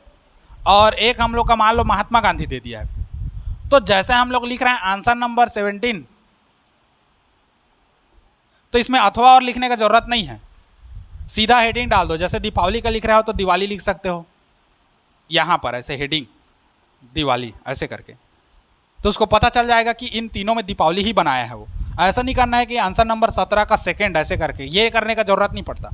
और एक हम लोग का मान लो महात्मा गांधी दे दिया है। तो जैसे हम लोग लिख रहे हैं आंसर नंबर 17, तो इसमें अथवा और लिखने का जरूरत नहीं है, सीधा हेडिंग डाल दो। जैसे दीपावली का लिख रहे हो तो दिवाली लिख सकते हो यहां पर, ऐसे हेडिंग दिवाली ऐसे करके, तो उसको पता चल जाएगा कि इन तीनों में दीपावली ही बनाया है वो। ऐसा नहीं करना है कि आंसर नंबर 17 का सेकंड ऐसे करके, ये करने का जरूरत नहीं पड़ता।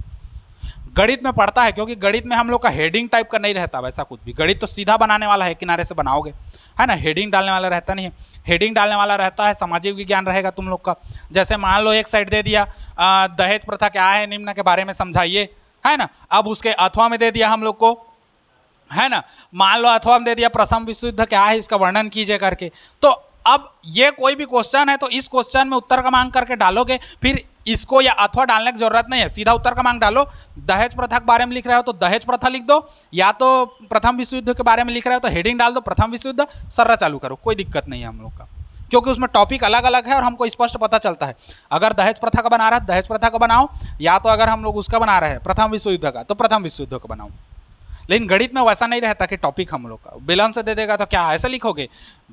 गणित में पड़ता है, क्योंकि गणित में हम लोग का हेडिंग टाइप का नहीं रहता वैसा कुछ भी। गणित तो सीधा बनाने वाला है, किनारे से बनाओगे, है ना, हेडिंग डालने वाला रहता नहीं है। हेडिंग डालने वाला रहता है सामाजिक विज्ञान रहेगा तुम लोग का। जैसे मान लो एक साइड दे दिया दहेज प्रथा क्या है, निम्न के बारे में समझाइए, है ना। अब उसके अथवा में दे दिया हम लोग को, है ना, मान लो अथवा में दे दिया प्रथम विश्व युद्ध क्या है इसका वर्णन कीजिए करके। तो अब ये कोई भी क्वेश्चन है तो इस क्वेश्चन में उत्तर क्रमांक करके डालोगे, फिर इसको या अथवा डालने की जरूरत नहीं है, सीधा उत्तर क्रमांक डालो। दहेज प्रथा के बारे में लिख रहे हो तो दहेज प्रथा लिख दो, या तो प्रथम विश्व युद्ध के बारे में लिख रहे हो तो हेडिंग डाल दो प्रथम विश्व युद्ध, सर्रा चालू करो, कोई दिक्कत नहीं है हम लोग का, क्योंकि उसमें टॉपिक अलग अलग है और हमको स्पष्ट पता चलता है। अगर दहेज प्रथा का बना रहा है दहेज प्रथा का बनाओ, या तो अगर हम लोग उसका बना रहे हैं प्रथम विश्व युद्ध का तो प्रथम विश्व युद्ध का बनाओ। लेकिन गणित में वैसा नहीं रहता कि टॉपिक हम लोग का बेलन से दे देगा तो क्या ऐसे लिखोगे,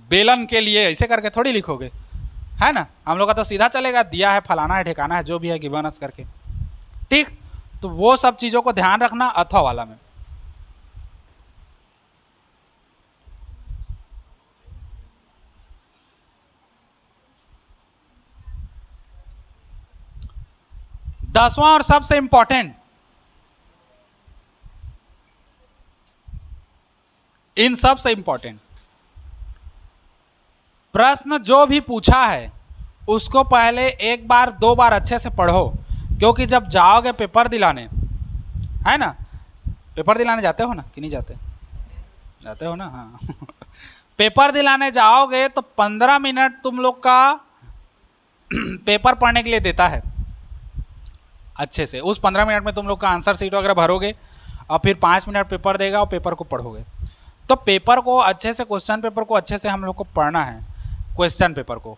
बेलन के लिए ऐसे करके थोड़ी लिखोगे, है ना। हम लोग का तो सीधा चलेगा, दिया है फलाना है ठिकाना है जो भी है गिवनस करके, ठीक। तो वो सब चीजों को ध्यान रखना अथवा वाला में। दसवां और सबसे इंपॉर्टेंट, इन सबसे इंपॉर्टेंट प्रश्न जो भी पूछा है उसको पहले एक बार दो बार अच्छे से पढ़ो, क्योंकि जब जाओगे पेपर दिलाने, है ना, पेपर दिलाने जाते हो ना कि नहीं जाते, जाते हो ना, हाँ पेपर दिलाने जाओगे तो 15 मिनट तुम लोग का पेपर पढ़ने के लिए देता है अच्छे से। उस 15 मिनट में तुम लोग का आंसर शीट वगैरह भरोगे और फिर 5 मिनट पेपर देगा और पेपर को पढ़ोगे। तो पेपर को अच्छे से, क्वेश्चन पेपर को अच्छे से हम लोग को पढ़ना है। क्वेश्चन पेपर को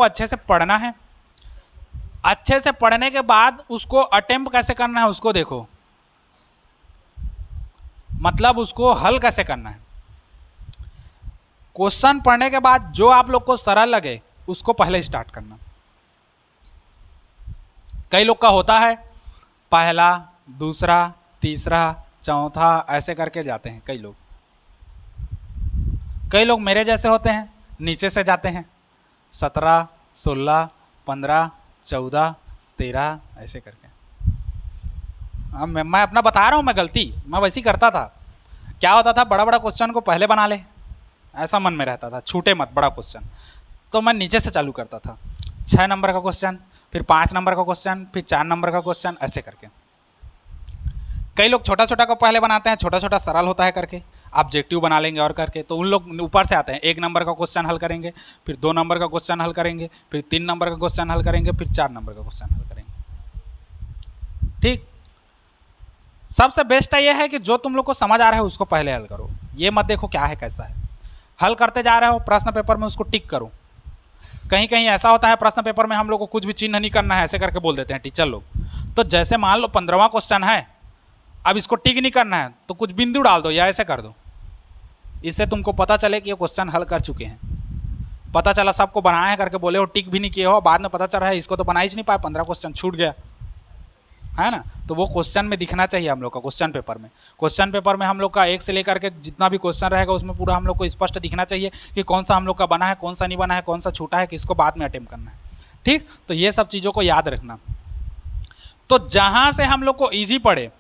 अच्छे से पढ़ना है। अच्छे से पढ़ने के बाद उसको अटेम्प्ट कैसे करना है उसको देखो, मतलब उसको हल कैसे करना है। क्वेश्चन पढ़ने के बाद जो आप लोग को सरल लगे उसको पहले स्टार्ट करना। कई लोग का होता है पहला, दूसरा, तीसरा, चौथा ऐसे करके जाते हैं कई लोग। कई लोग मेरे जैसे होते हैं, नीचे से जाते हैं 17, 16, 15, 14, 13 ऐसे करके। अब मैं अपना बता रहा हूँ, मैं गलती मैं वैसे ही करता था। क्या होता था, बड़ा बड़ा क्वेश्चन को पहले बना ले ऐसा मन में रहता था, छूटे मत बड़ा क्वेश्चन, तो मैं नीचे से चालू करता था। 6 नंबर का क्वेश्चन, फिर 5 नंबर का क्वेश्चन, फिर 4 नंबर का क्वेश्चन ऐसे करके। कई लोग छोटा छोटा को पहले बनाते हैं, छोटा छोटा सरल होता है करके, ऑब्जेक्टिव बना लेंगे और करके। तो उन लोग ऊपर से आते हैं, 1 नंबर का क्वेश्चन हल करेंगे, फिर 2 नंबर का क्वेश्चन हल करेंगे, फिर 3 नंबर का क्वेश्चन हल करेंगे, फिर 4 नंबर का क्वेश्चन हल करेंगे, ठीक। सबसे बेस्ट यह है कि जो तुम लोग को समझ आ रहा है उसको पहले हल करो, ये मत देखो क्या है कैसा है। हल करते जा रहे हो प्रश्न पेपर में उसको टिक करो। कहीं कहीं ऐसा होता है प्रश्न पेपर में हम लोग को कुछ भी चिन्ह नहीं करना है, ऐसे करके बोल देते हैं टीचर लोग। तो जैसे मान लो 15वां क्वेश्चन है, अब इसको टिक नहीं करना है तो कुछ बिंदु डाल दो या ऐसे कर दो, इससे तुमको पता चले कि ये क्वेश्चन हल कर चुके हैं। पता चला सबको बनाया है करके बोले हो, टिक भी नहीं किए हो, बाद में पता चल रहा है इसको तो बना ही नहीं पाया, 15 क्वेश्चन छूट गया, है ना। तो वो क्वेश्चन में दिखना चाहिए हम लोग का। क्वेश्चन पेपर में हम लोग का 1 से लेकर के जितना भी क्वेश्चन रहेगा उसमें पूरा हम लोग को स्पष्ट दिखना चाहिए कि कौन सा हम लोग का बना है, कौन सा नहीं बना है, कौन सा छूटा है, किसको बाद में अटेम्प्ट करना है, ठीक। तो ये सब चीज़ों को याद रखना। तो जहां से हम लोग को ईजी पड़े,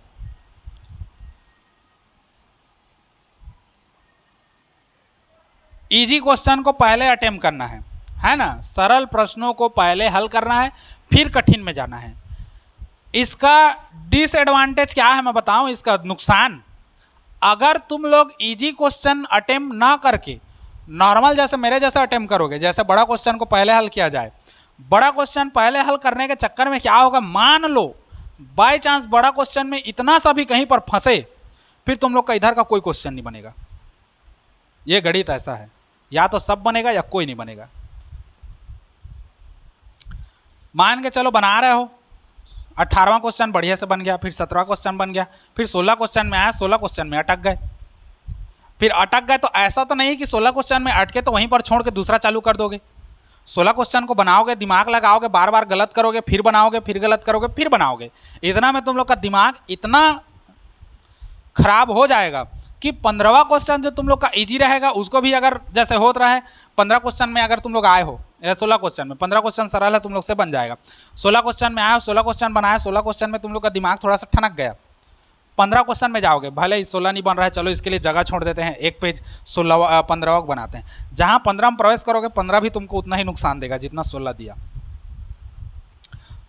इजी क्वेश्चन को पहले अटेम्प्ट करना है ना। सरल प्रश्नों को पहले हल करना है, फिर कठिन में जाना है। इसका डिसएडवांटेज क्या है मैं बताऊं, इसका नुकसान, अगर तुम लोग इजी क्वेश्चन अटेम्प्ट ना करके नॉर्मल जैसे मेरे जैसे अटेम्प्ट करोगे, जैसे बड़ा क्वेश्चन को पहले हल किया जाए, बड़ा क्वेश्चन पहले हल करने के चक्कर में क्या होगा, मान लो बाय चांस बड़ा क्वेश्चन में इतना सा भी कहीं पर फंसे, फिर तुम लोग का इधर का कोई क्वेश्चन नहीं बनेगा। ये गणित ऐसा है, या तो सब बनेगा या कोई नहीं बनेगा। मान के चलो बना रहे हो, 18वां क्वेश्चन बढ़िया से बन गया, फिर 17वां क्वेश्चन बन गया, फिर 16 क्वेश्चन में आया, 16 क्वेश्चन में अटक गए। फिर अटक गए तो ऐसा तो नहीं कि 16 क्वेश्चन में अटके तो वहीं पर छोड़ के दूसरा चालू कर दोगे। 16 क्वेश्चन को बनाओगे, दिमाग लगाओगे, बार बार गलत करोगे, फिर बनाओगे, फिर गलत करोगे, फिर बनाओगे। इतना में तुम लोग का दिमाग इतना खराब हो जाएगा कि 15वां क्वेश्चन जो तुम लोग का इजी रहेगा उसको भी अगर जैसे होता रहा है 15 क्वेश्चन में अगर तुम लोग आए हो, 16 क्वेश्चन में 15 क्वेश्चन सरल है तुम लोग से बन जाएगा। 16 क्वेश्चन में आए, 16 क्वेश्चन बनाया, 16 क्वेश्चन में तुम लोग का दिमाग थोड़ा सा ठनक गया, 15 क्वेश्चन में जाओगे, भले ही 16 नहीं बन रहा है, चलो इसके लिए जगह छोड़ देते हैं, एक पेज 15वां बनाते हैं। जहां 15 में प्रवेश करोगे 15 भी तुमको उतना ही नुकसान देगा जितना 16 दिया।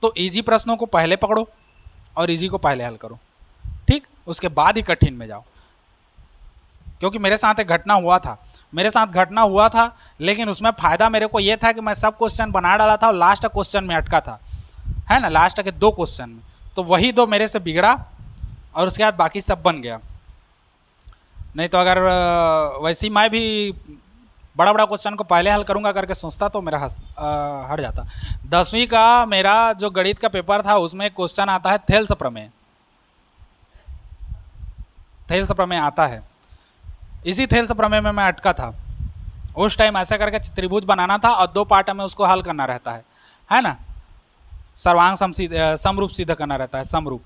तो इजी प्रश्नों को पहले पकड़ो और इजी को पहले हल करो, ठीक, उसके बाद ही कठिन में जाओ। क्योंकि मेरे साथ एक घटना हुआ था, लेकिन उसमें फ़ायदा मेरे को ये था कि मैं सब क्वेश्चन बना डाला था और लास्ट क्वेश्चन में अटका था, है ना, लास्ट के 2 क्वेश्चन में, तो वही 2 मेरे से बिगड़ा और उसके बाद बाकी सब बन गया। नहीं तो अगर वैसे ही मैं भी बड़ा बड़ा क्वेश्चन को पहले हल करूंगा करके सोचता तो मेरा हट जाता। 10वीं का मेरा जो गणित का पेपर था उसमें एक क्वेश्चन आता है थेल्स प्रमेय, थेल्स प्रमेय आता है। इसी थेल्स प्रमेय में मैं अटका था। उस टाइम ऐसा करके त्रिभुज बनाना था और 2 पार्ट में उसको हल करना रहता है ना, सर्वांग समरूप सिद्ध करना रहता है, समरूप।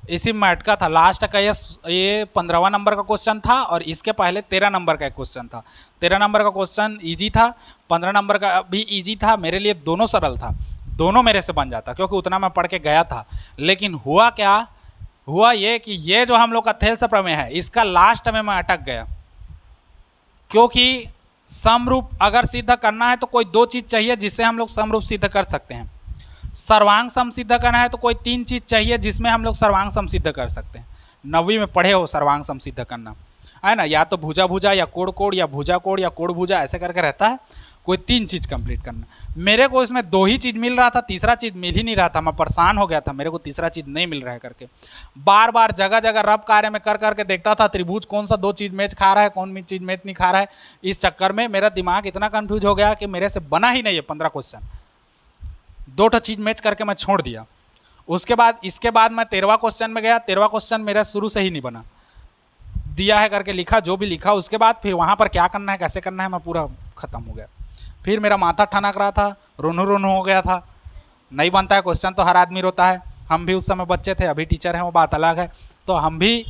इसी में अटका था। लास्ट का ये 15वां नंबर का क्वेश्चन था और इसके पहले 13 नंबर का एक क्वेश्चन था। 13 नंबर का क्वेश्चन इजी था, 15 नंबर का भी इजी था, मेरे लिए दोनों सरल था, दोनों मेरे से बन जाता क्योंकि उतना मैं पढ़ के गया था। लेकिन हुआ क्या, हुआ ये कि ये जो हम लोग का थेल्स प्रमेय है इसका लास्ट में मैं अटक गया, क्योंकि समरूप अगर सिद्ध करना है तो कोई 2 चीज़ चाहिए जिससे हम लोग समरूप सिद्ध कर सकते हैं। सर्वांग सम सिद्ध करना है तो कोई 3 चीज़ चाहिए जिसमें हम लोग सर्वांग सम सिद्ध कर सकते हैं। 9वीं में पढ़े हो सर्वांग सम सिद्ध करना, है ना, या तो भुजा भुजा या कोण कोण या भुजा कोण या कोण भुजा ऐसे करके रहता है, कोई 3 चीज़ कंप्लीट करना। मेरे को इसमें 2 ही चीज़ मिल रहा था, तीसरा चीज़ मिल ही नहीं रहा था, मैं परेशान हो गया था, मेरे को तीसरा चीज़ नहीं मिल रहा है करके बार बार जगह जगह रब कार्य में कर करके देखता था त्रिभुज कौन सा 2 चीज़ मैच खा रहा है, कौन चीज़ मैच नहीं खा रहा है। इस चक्कर में मेरा दिमाग इतना कन्फ्यूज हो गया कि मेरे से बना ही नहीं है 15 क्वेश्चन, 2 चीज़ मैच करके मैं छोड़ दिया। उसके बाद इसके बाद मैं 13वां क्वेश्चन में गया, 13वां क्वेश्चन मेरा शुरू से ही नहीं बना, दिया है करके लिखा, जो भी लिखा उसके बाद फिर वहाँ पर क्या करना है कैसे करना है मैं पूरा ख़त्म हो गया। फिर मेरा माथा ठनक रहा था, रोनो हो गया था, नहीं बनता है क्वेश्चन तो हर आदमी रोता है, हम भी उस समय बच्चे थे, अभी टीचर हैं वो बात अलग है, तो हम भी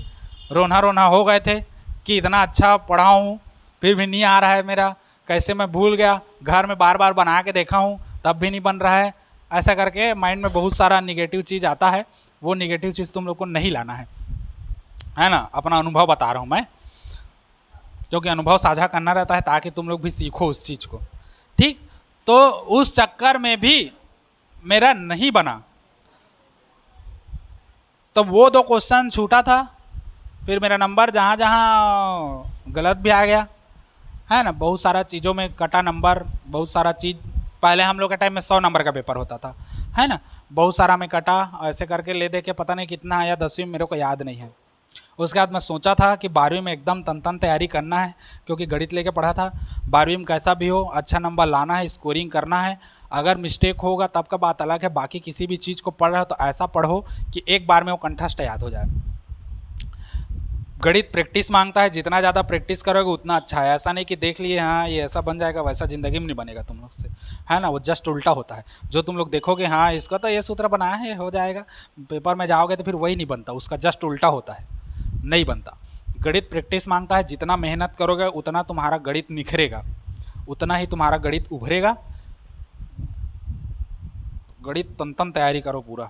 रोना हो गए थे कि इतना अच्छा पढ़ा हूँ फिर भी नहीं आ रहा है मेरा, कैसे मैं भूल गया, घर में बार बार बना के देखा हूँ तब भी नहीं बन रहा है। ऐसा करके माइंड में बहुत सारा निगेटिव चीज़ आता है, वो निगेटिव चीज़ तुम लोग को नहीं लाना है ना, अपना अनुभव बता रहा हूँ मैं, क्योंकि अनुभव साझा करना रहता है ताकि तुम लोग भी सीखो उस चीज़ को, ठीक। तो उस चक्कर में भी मेरा नहीं बना, तो वो 2 क्वेश्चन छूटा था, फिर मेरा नंबर जहाँ जहाँ गलत भी आ गया, है ना, बहुत सारा चीज़ों में कटा नंबर, बहुत सारा चीज़। पहले हम लोग के टाइम में 100 नंबर का पेपर होता था, है ना, बहुत सारा में कटा, ऐसे करके ले दे के पता नहीं कितना आया 10वीं में, मेरे को याद नहीं है। उसके बाद मैं सोचा था कि 12वीं में एकदम तन तैयारी करना है, क्योंकि गणित लेके पढ़ा था, 12वीं में कैसा भी हो अच्छा नंबर लाना है, स्कोरिंग करना है, अगर मिस्टेक होगा तब का बात अलग है, बाकी किसी भी चीज़ को पढ़ रहे हो तो ऐसा पढ़ो कि एक बार में वो कंठस्थ याद हो जाए। गणित प्रैक्टिस मांगता है, जितना ज़्यादा प्रैक्टिस करोगे उतना अच्छा है। ऐसा नहीं कि देख लिए हाँ ये ऐसा बन जाएगा, वैसा ज़िंदगी में नहीं बनेगा तुम लोग से, है ना, वो जस्ट उल्टा होता है। जो तुम लोग देखोगे हाँ इसका तो ये सूत्र बनाया है हो जाएगा, पेपर में जाओगे तो फिर वही नहीं बनता, उसका जस्ट उल्टा होता है, नहीं बनता। गणित प्रैक्टिस मांगता है, जितना मेहनत करोगे उतना तुम्हारा गणित निखरेगा, उतना ही तुम्हारा गणित उभरेगा। गणित तन तैयारी करो पूरा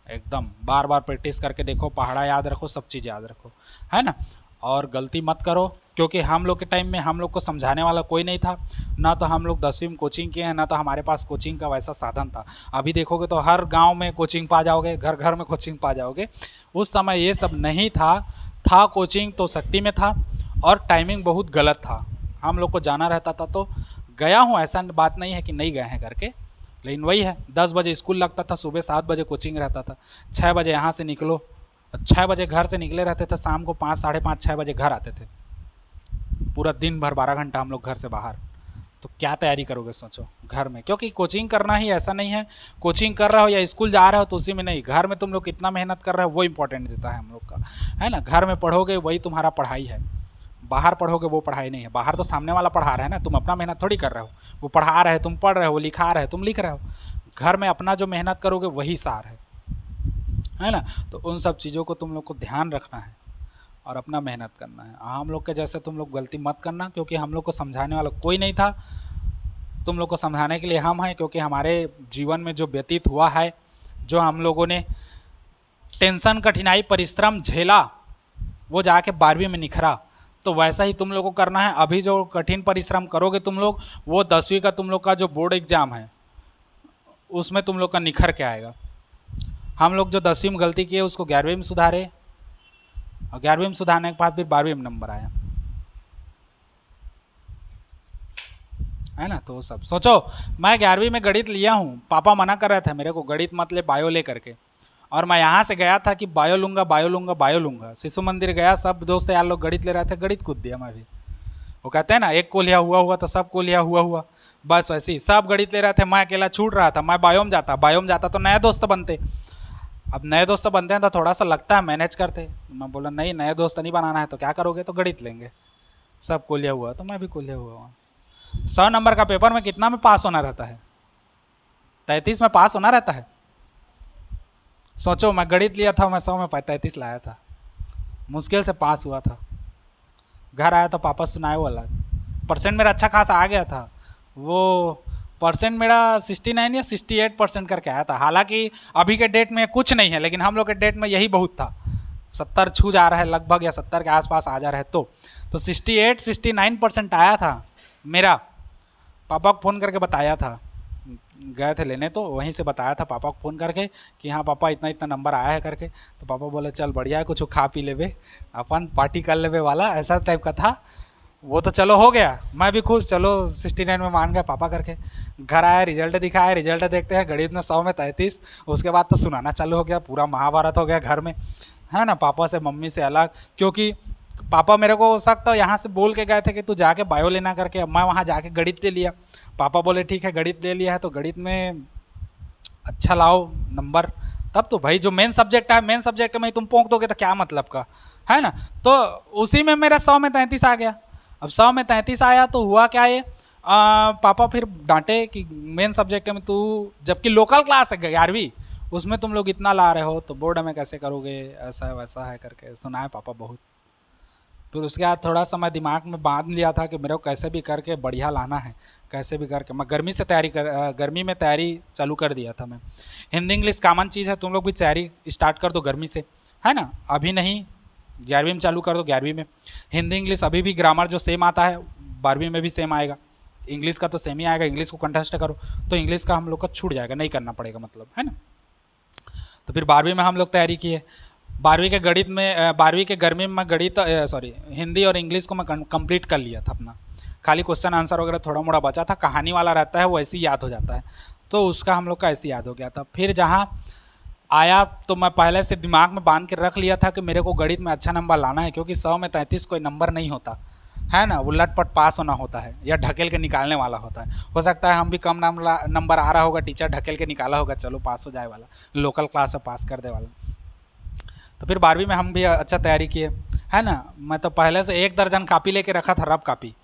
एकदम, बार बार प्रैक्टिस करके देखो, पहाड़ा याद रखो, सब चीज़ याद रखो, है ना, और गलती मत करो, क्योंकि हम लोग के टाइम में हम लोग को समझाने वाला कोई नहीं था, ना तो हम लोग 10वीं में कोचिंग किए हैं, ना तो हमारे पास कोचिंग का वैसा साधन था। अभी देखोगे तो हर गांव में कोचिंग पा जाओगे, घर घर में कोचिंग पा जाओगे। उस समय ये सब नहीं था कोचिंग तो शक्ति में था और टाइमिंग बहुत गलत था, हम लोग को जाना रहता था। तो गया हूँ, ऐसा बात नहीं है कि नहीं गए हैं करके, लेकिन वही है 10 बजे स्कूल लगता था, सुबह 7 बजे कोचिंग रहता था, 6 बजे यहाँ से निकलो, 6 बजे घर से निकले रहते थे, शाम को 5, साढ़े 5, 6 बजे घर आते थे। पूरा दिन भर 12 घंटा हम लोग घर से बाहर, तो क्या तैयारी करोगे सोचो घर में। क्योंकि कोचिंग करना ही ऐसा नहीं है, कोचिंग कर रहे हो या स्कूल जा रहे हो तो उसी में नहीं, घर में तुम लोग कितना मेहनत कर रहे हो वो इंपॉर्टेंट देता है हम लोग का, है ना। घर में पढ़ोगे वही तुम्हारा पढ़ाई है, बाहर पढ़ोगे वो पढ़ाई नहीं है। बाहर तो सामने वाला पढ़ा रहा है ना, तुम अपना मेहनत थोड़ी कर रहे हो, वो पढ़ा रहे हैं, तुम पढ़ रहे हो, वो लिखा रहे हैं, तुम लिख रहे हो। घर में अपना जो मेहनत करोगे वही सार है ना। तो उन सब चीज़ों को तुम लोग को ध्यान रखना है और अपना मेहनत करना है। हम लोग के जैसे तुम लोग गलती मत करना, क्योंकि हम लोग को समझाने वाला कोई नहीं था, तुम लोग को समझाने के लिए हम हैं। क्योंकि हमारे जीवन में जो व्यतीत हुआ है, जो हम लोगों ने टेंशन, कठिनाई, परिश्रम झेला, वो जाके 12वीं में निखरा, तो वैसा ही तुम लोग को करना है। अभी जो कठिन परिश्रम करोगे तुम लोग, वो 10वीं का तुम लोग का जो बोर्ड एग्ज़ाम है उसमें तुम लोग का निखर के आएगा। हम लोग जो 10वीं में गलती किए उसको 11वीं में सुधारे, और 11वीं में सुधारने के बाद फिर 12वीं में नंबर आया, है ना। तो सब सोचो, मैं 11वीं में गणित लिया हूँ, पापा मना कर रहे थे मेरे को गणित मत ले, बायो ले करके, और मैं यहाँ से गया था कि बायो लूँगा, बायो लूँगा, बायो लूँगा। शिशु मंदिर गया, सब दोस्त यार लोग गणित ले रहे थे, गणित कूद दिया मैं भी। वो कहते हैं ना, एक को लिया हुआ हुआ तो सब को लिया हुआ हुआ, बस वैसे ही सब गणित ले रहे थे, मैं अकेला छूट रहा था। मैं बायो में जाता, बायो में जाता तो नए दोस्त बनते। अब नए दोस्त बनते हैं तो थोड़ा सा लगता है मैनेज करते, मैं बोला नहीं, नए दोस्त नहीं बनाना है तो क्या करोगे, तो गणित लेंगे। सब को लिया हुआ तो मैं भी को लिया हुआ। 100 नंबर का पेपर में कितना में पास होना रहता है? 33 में पास होना रहता है। सोचो, मैं गणित लिया था, मैं 100 में 33 लाया था, मुश्किल से पास हुआ था। घर आया तो पापा सुनाए वो अलग, परसेंट मेरा अच्छा खासा आ गया था। वो परसेंट मेरा 69 या 68% करके आया था। हालांकि अभी के डेट में कुछ नहीं है, लेकिन हम लोग के डेट में यही बहुत था। 70 छू जा रहा है लगभग, या 70 के आसपास आ जा रहा है। तो 68-69% आया था मेरा। पापा को फ़ोन करके बताया था, गए थे लेने तो वहीं से बताया था पापा को फ़ोन करके कि हाँ पापा इतना इतना नंबर आया है करके। तो पापा बोले चल बढ़िया है, कुछ खा पी लेवे, अपन पार्टी कर लेवे वाला, ऐसा टाइप का था वो। तो चलो हो गया, मैं भी खुश, चलो 69 में मान गए पापा करके। घर आया, रिजल्ट दिखाया, रिजल्ट देखते हैं गणित में 100 में 33। उसके बाद तो सुनाना चालू हो गया, पूरा महाभारत हो गया घर में, है ना। पापा से, मम्मी से अलग, क्योंकि पापा मेरे को सख्त तो यहाँ से बोल के गए थे कि तू जाके बायो लेना करके। अब मैं वहाँ जाके गणित ले लिया। पापा बोले ठीक है गणित ले लिया है तो गणित में अच्छा लाओ नंबर, तब तो भाई जो मेन सब्जेक्ट है, मेन सब्जेक्ट में तुम पोंक दोगे तो क्या मतलब का, है ना। तो उसी में मेरा 100 में 33 आ गया। अब 100 में 33 आया तो हुआ क्या ये, पापा फिर डांटे कि मेन सब्जेक्ट में तू, जबकि लोकल क्लास है 11वीं, उसमें तुम लोग इतना ला रहे हो तो बोर्ड में कैसे करोगे, ऐसा है वैसा है करके सुनाए पापा बहुत। फिर उसके बाद थोड़ा सा मैं दिमाग में बांध लिया था कि मेरे को कैसे भी करके बढ़िया लाना है, कैसे भी करके। मैं गर्मी में तैयारी चालू कर दिया था मैं। हिंदी इंग्लिश कॉमन चीज़ है, तुम लोग भी तैयारी स्टार्ट कर दो गर्मी से, है ना। अभी नहीं, 11वीं में चालू कर दो, 11वीं में। हिंदी इंग्लिश अभी भी ग्रामर जो सेम आता है 12वीं में भी सेम आएगा। इंग्लिश का तो सेम ही आएगा, इंग्लिश को कंटेस्ट करो तो इंग्लिश का हम लोग का छूट जाएगा, नहीं करना पड़ेगा मतलब, है ना। तो फिर 12वीं में हम लोग तैयारी किए। 12वीं के गणित में, 12वीं के गर्मी में मैं गणित हिंदी और इंग्लिश को मैं कंप्लीट कर लिया था अपना। खाली क्वेश्चन आंसर वगैरह थोड़ा मोड़ा बचा था, कहानी वाला रहता है वो ऐसे ही याद हो जाता है, तो उसका हम लोग का ऐसे याद हो गया था। फिर जहाँ आया तो मैं पहले से दिमाग में बांध के रख लिया था कि मेरे को गणित में अच्छा नंबर लाना है, क्योंकि 100 में 33 कोई नंबर नहीं होता है ना, वो लटपट पास होना होता है या ढकेल के निकालने वाला होता है। हो सकता है हम भी कम नंबर आ रहा होगा, टीचर ढकेल के निकाला होगा, चलो पास हो जाए वाला, लोकल क्लास है पास कर दे वाला। तो फिर 12वीं में हम भी अच्छा तैयारी किए, है ना। मैं तो पहले से 1 दर्जन कापी लेके रखा था, रब कापी।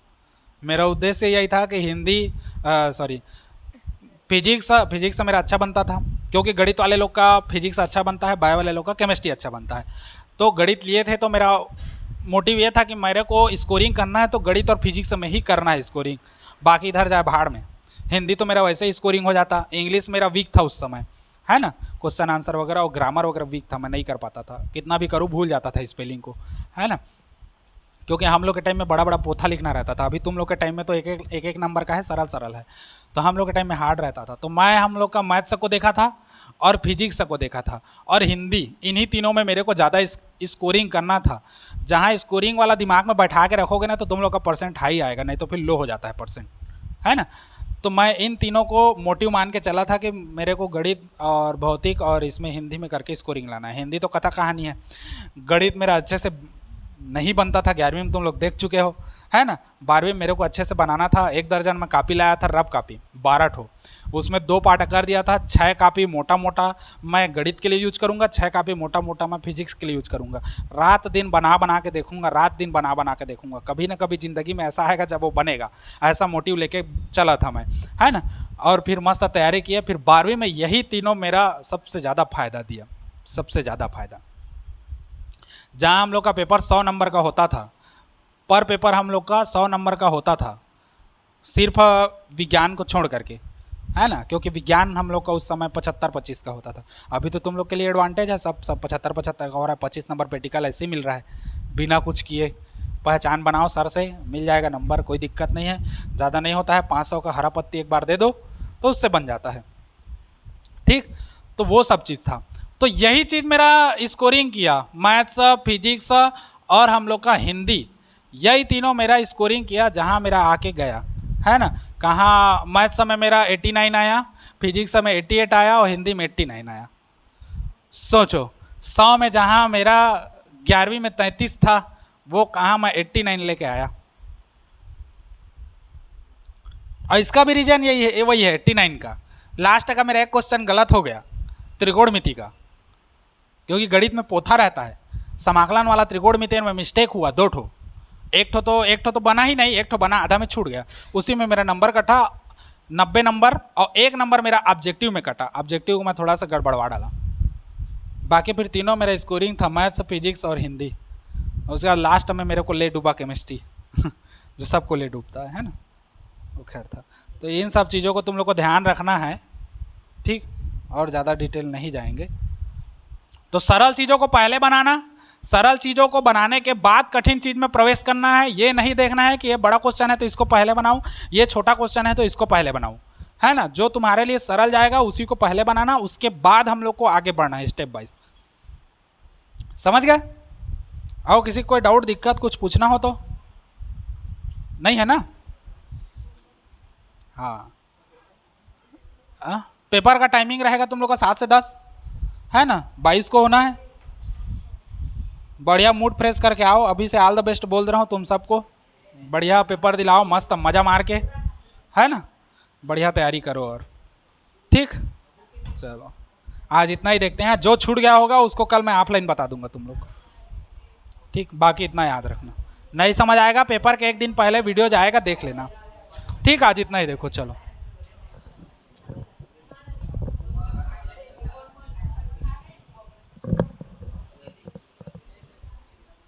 मेरा उद्देश्य यही था कि फिजिक्स मेरा अच्छा बनता था, क्योंकि गणित वाले लोग का फिजिक्स अच्छा बनता है, बायो वाले लोग का केमिस्ट्री अच्छा बनता है। तो गणित लिए थे तो मेरा मोटिव ये था कि मेरे को स्कोरिंग करना है तो गणित और फिजिक्स में ही करना है स्कोरिंग, बाकी इधर जाए भाड़ में। हिंदी तो मेरा वैसे ही स्कोरिंग हो जाता, इंग्लिश मेरा वीक था उस समय, है ना। क्वेश्चन आंसर वगैरह और ग्रामर वगैरह वीक था, मैं नहीं कर पाता था, कितना भी करूँ भूल जाता था स्पेलिंग को, है ना। क्योंकि हम लोग के टाइम में बड़ा बड़ा पोथा लिखना रहता था, अभी तुम लोग के टाइम में तो एक नंबर का है, सरल सरल है। तो हम लोग के टाइम में हार्ड रहता था। तो मैं हम लोग का मैथ्स को देखा था और फिजिक्स को देखा था और हिंदी, इन्हीं तीनों में मेरे को ज़्यादा स्कोरिंग करना था। जहाँ स्कोरिंग वाला दिमाग में बैठा के रखोगे ना तो तुम लोग का परसेंट हाई आएगा, नहीं तो फिर लो हो जाता है परसेंट, है ना। तो मैं इन तीनों को मोटिव मान के चला था कि मेरे को गणित और भौतिक और इसमें हिंदी में करके स्कोरिंग लाना है। हिंदी तो कथा कहानी है, गणित मेरा अच्छे से नहीं बनता था, 11वीं में तुम लोग देख चुके हो, है ना। 12वीं मेरे को अच्छे से बनाना था, 1 दर्जन में कापी लाया था, रफ कापी 12 ठो, उसमें 2 पार्ट कर दिया था। 6 कापी मोटा मोटा मैं गणित के लिए यूज करूंगा, 6 कापी मोटा मोटा मैं फिजिक्स के लिए यूज करूंगा। रात दिन बना बना के देखूंगा, रात दिन बना बना के देखूंगा, कभी ना कभी ज़िंदगी में ऐसा आएगा जब वो बनेगा, ऐसा मोटिव लेके चला था मैं, है ना। और फिर मस्त तैयारी किया, फिर 12वीं में यही तीनों मेरा सबसे ज़्यादा फायदा दिया, सबसे ज़्यादा फायदा। जहाँ हम लोग का पेपर 100 नंबर का होता था, पर पेपर हम लोग का 100 नंबर का होता था, सिर्फ विज्ञान को छोड़ करके, है ना, क्योंकि विज्ञान हम लोग का उस समय 75-25 का होता था। अभी तो तुम लोग के लिए एडवांटेज है, सब 75-75 का हो रहा है, 25 नंबर प्रैक्टिकल ऐसे ही मिल रहा है, बिना कुछ किए। पहचान बनाओ सर से, मिल जाएगा नंबर, कोई दिक्कत नहीं है, ज़्यादा नहीं होता है, 500 का हरा पत्ती एक बार दे दो तो उससे बन जाता है, ठीक। तो वो सब चीज़ था, तो यही चीज़ मेरा स्कोरिंग किया, मैथ्स, फिजिक्स और हम लोग का हिंदी, यही तीनों मेरा स्कोरिंग किया जहाँ मेरा आके गया, है ना। कहाँ मैथ्स में मेरा 89 आया, फिजिक्स में 88 आया और हिंदी में 89 आया। सोचो 100 में जहाँ मेरा 11वीं में 33 था, वो कहाँ मैं 89 लेके आया। और इसका भी रीजन यही है, वही है 89 का। लास्ट का मेरा एक क्वेश्चन गलत हो गया, त्रिकोणमिति का, क्योंकि गणित में पोथा रहता है, समाकलन वाला त्रिकोणमिति में मिस्टेक हुआ 2 ठो, एक ठो तो बना ही नहीं, एक ठो बना आधा में छूट गया, उसी में मेरा नंबर कटा 90 नंबर, और 1 नंबर मेरा ऑब्जेक्टिव में कटा, ऑब्जेक्टिव को मैं थोड़ा सा गड़बड़वा डाला। बाकी फिर तीनों मेरा स्कोरिंग था, मैथ्स, फिजिक्स और हिंदी। उसके बाद लास्ट में मेरे को ले डूबा केमिस्ट्री जो सबको ले डूबता है ना, वो खैर था। तो इन सब चीज़ों को तुम लोग को ध्यान रखना है, ठीक, और ज़्यादा डिटेल नहीं जाएंगे। तो सरल चीज़ों को पहले बनाना, सरल चीज़ों को बनाने के बाद कठिन चीज़ में प्रवेश करना है। ये नहीं देखना है कि ये बड़ा क्वेश्चन है तो इसको पहले बनाऊं, ये छोटा क्वेश्चन है तो इसको पहले बनाऊं, है ना। जो तुम्हारे लिए सरल जाएगा उसी को पहले बनाना, उसके बाद हम लोग को आगे बढ़ना है स्टेप बाइज। समझ गए? और किसी कोई डाउट, दिक्कत, कुछ पूछना हो तो? नहीं है ना? हाँ, पेपर का टाइमिंग रहेगा तुम लोग का 7 से 10, है ना, 22 को होना है। बढ़िया मूड फ्रेश करके आओ, अभी से ऑल द बेस्ट बोल रहा हूँ तुम सबको, बढ़िया पेपर दिलाओ, मस्त मज़ा मार के, है ना, बढ़िया तैयारी करो। और ठीक, चलो आज इतना ही देखते हैं, जो छूट गया होगा उसको कल मैं ऑफलाइन बता दूंगा तुम लोग को, ठीक। बाकी इतना याद रखना, नहीं समझ आएगा पेपर के 1 दिन पहले वीडियो जाएगा, देख लेना, ठीक। आज इतना ही देखो, चलो।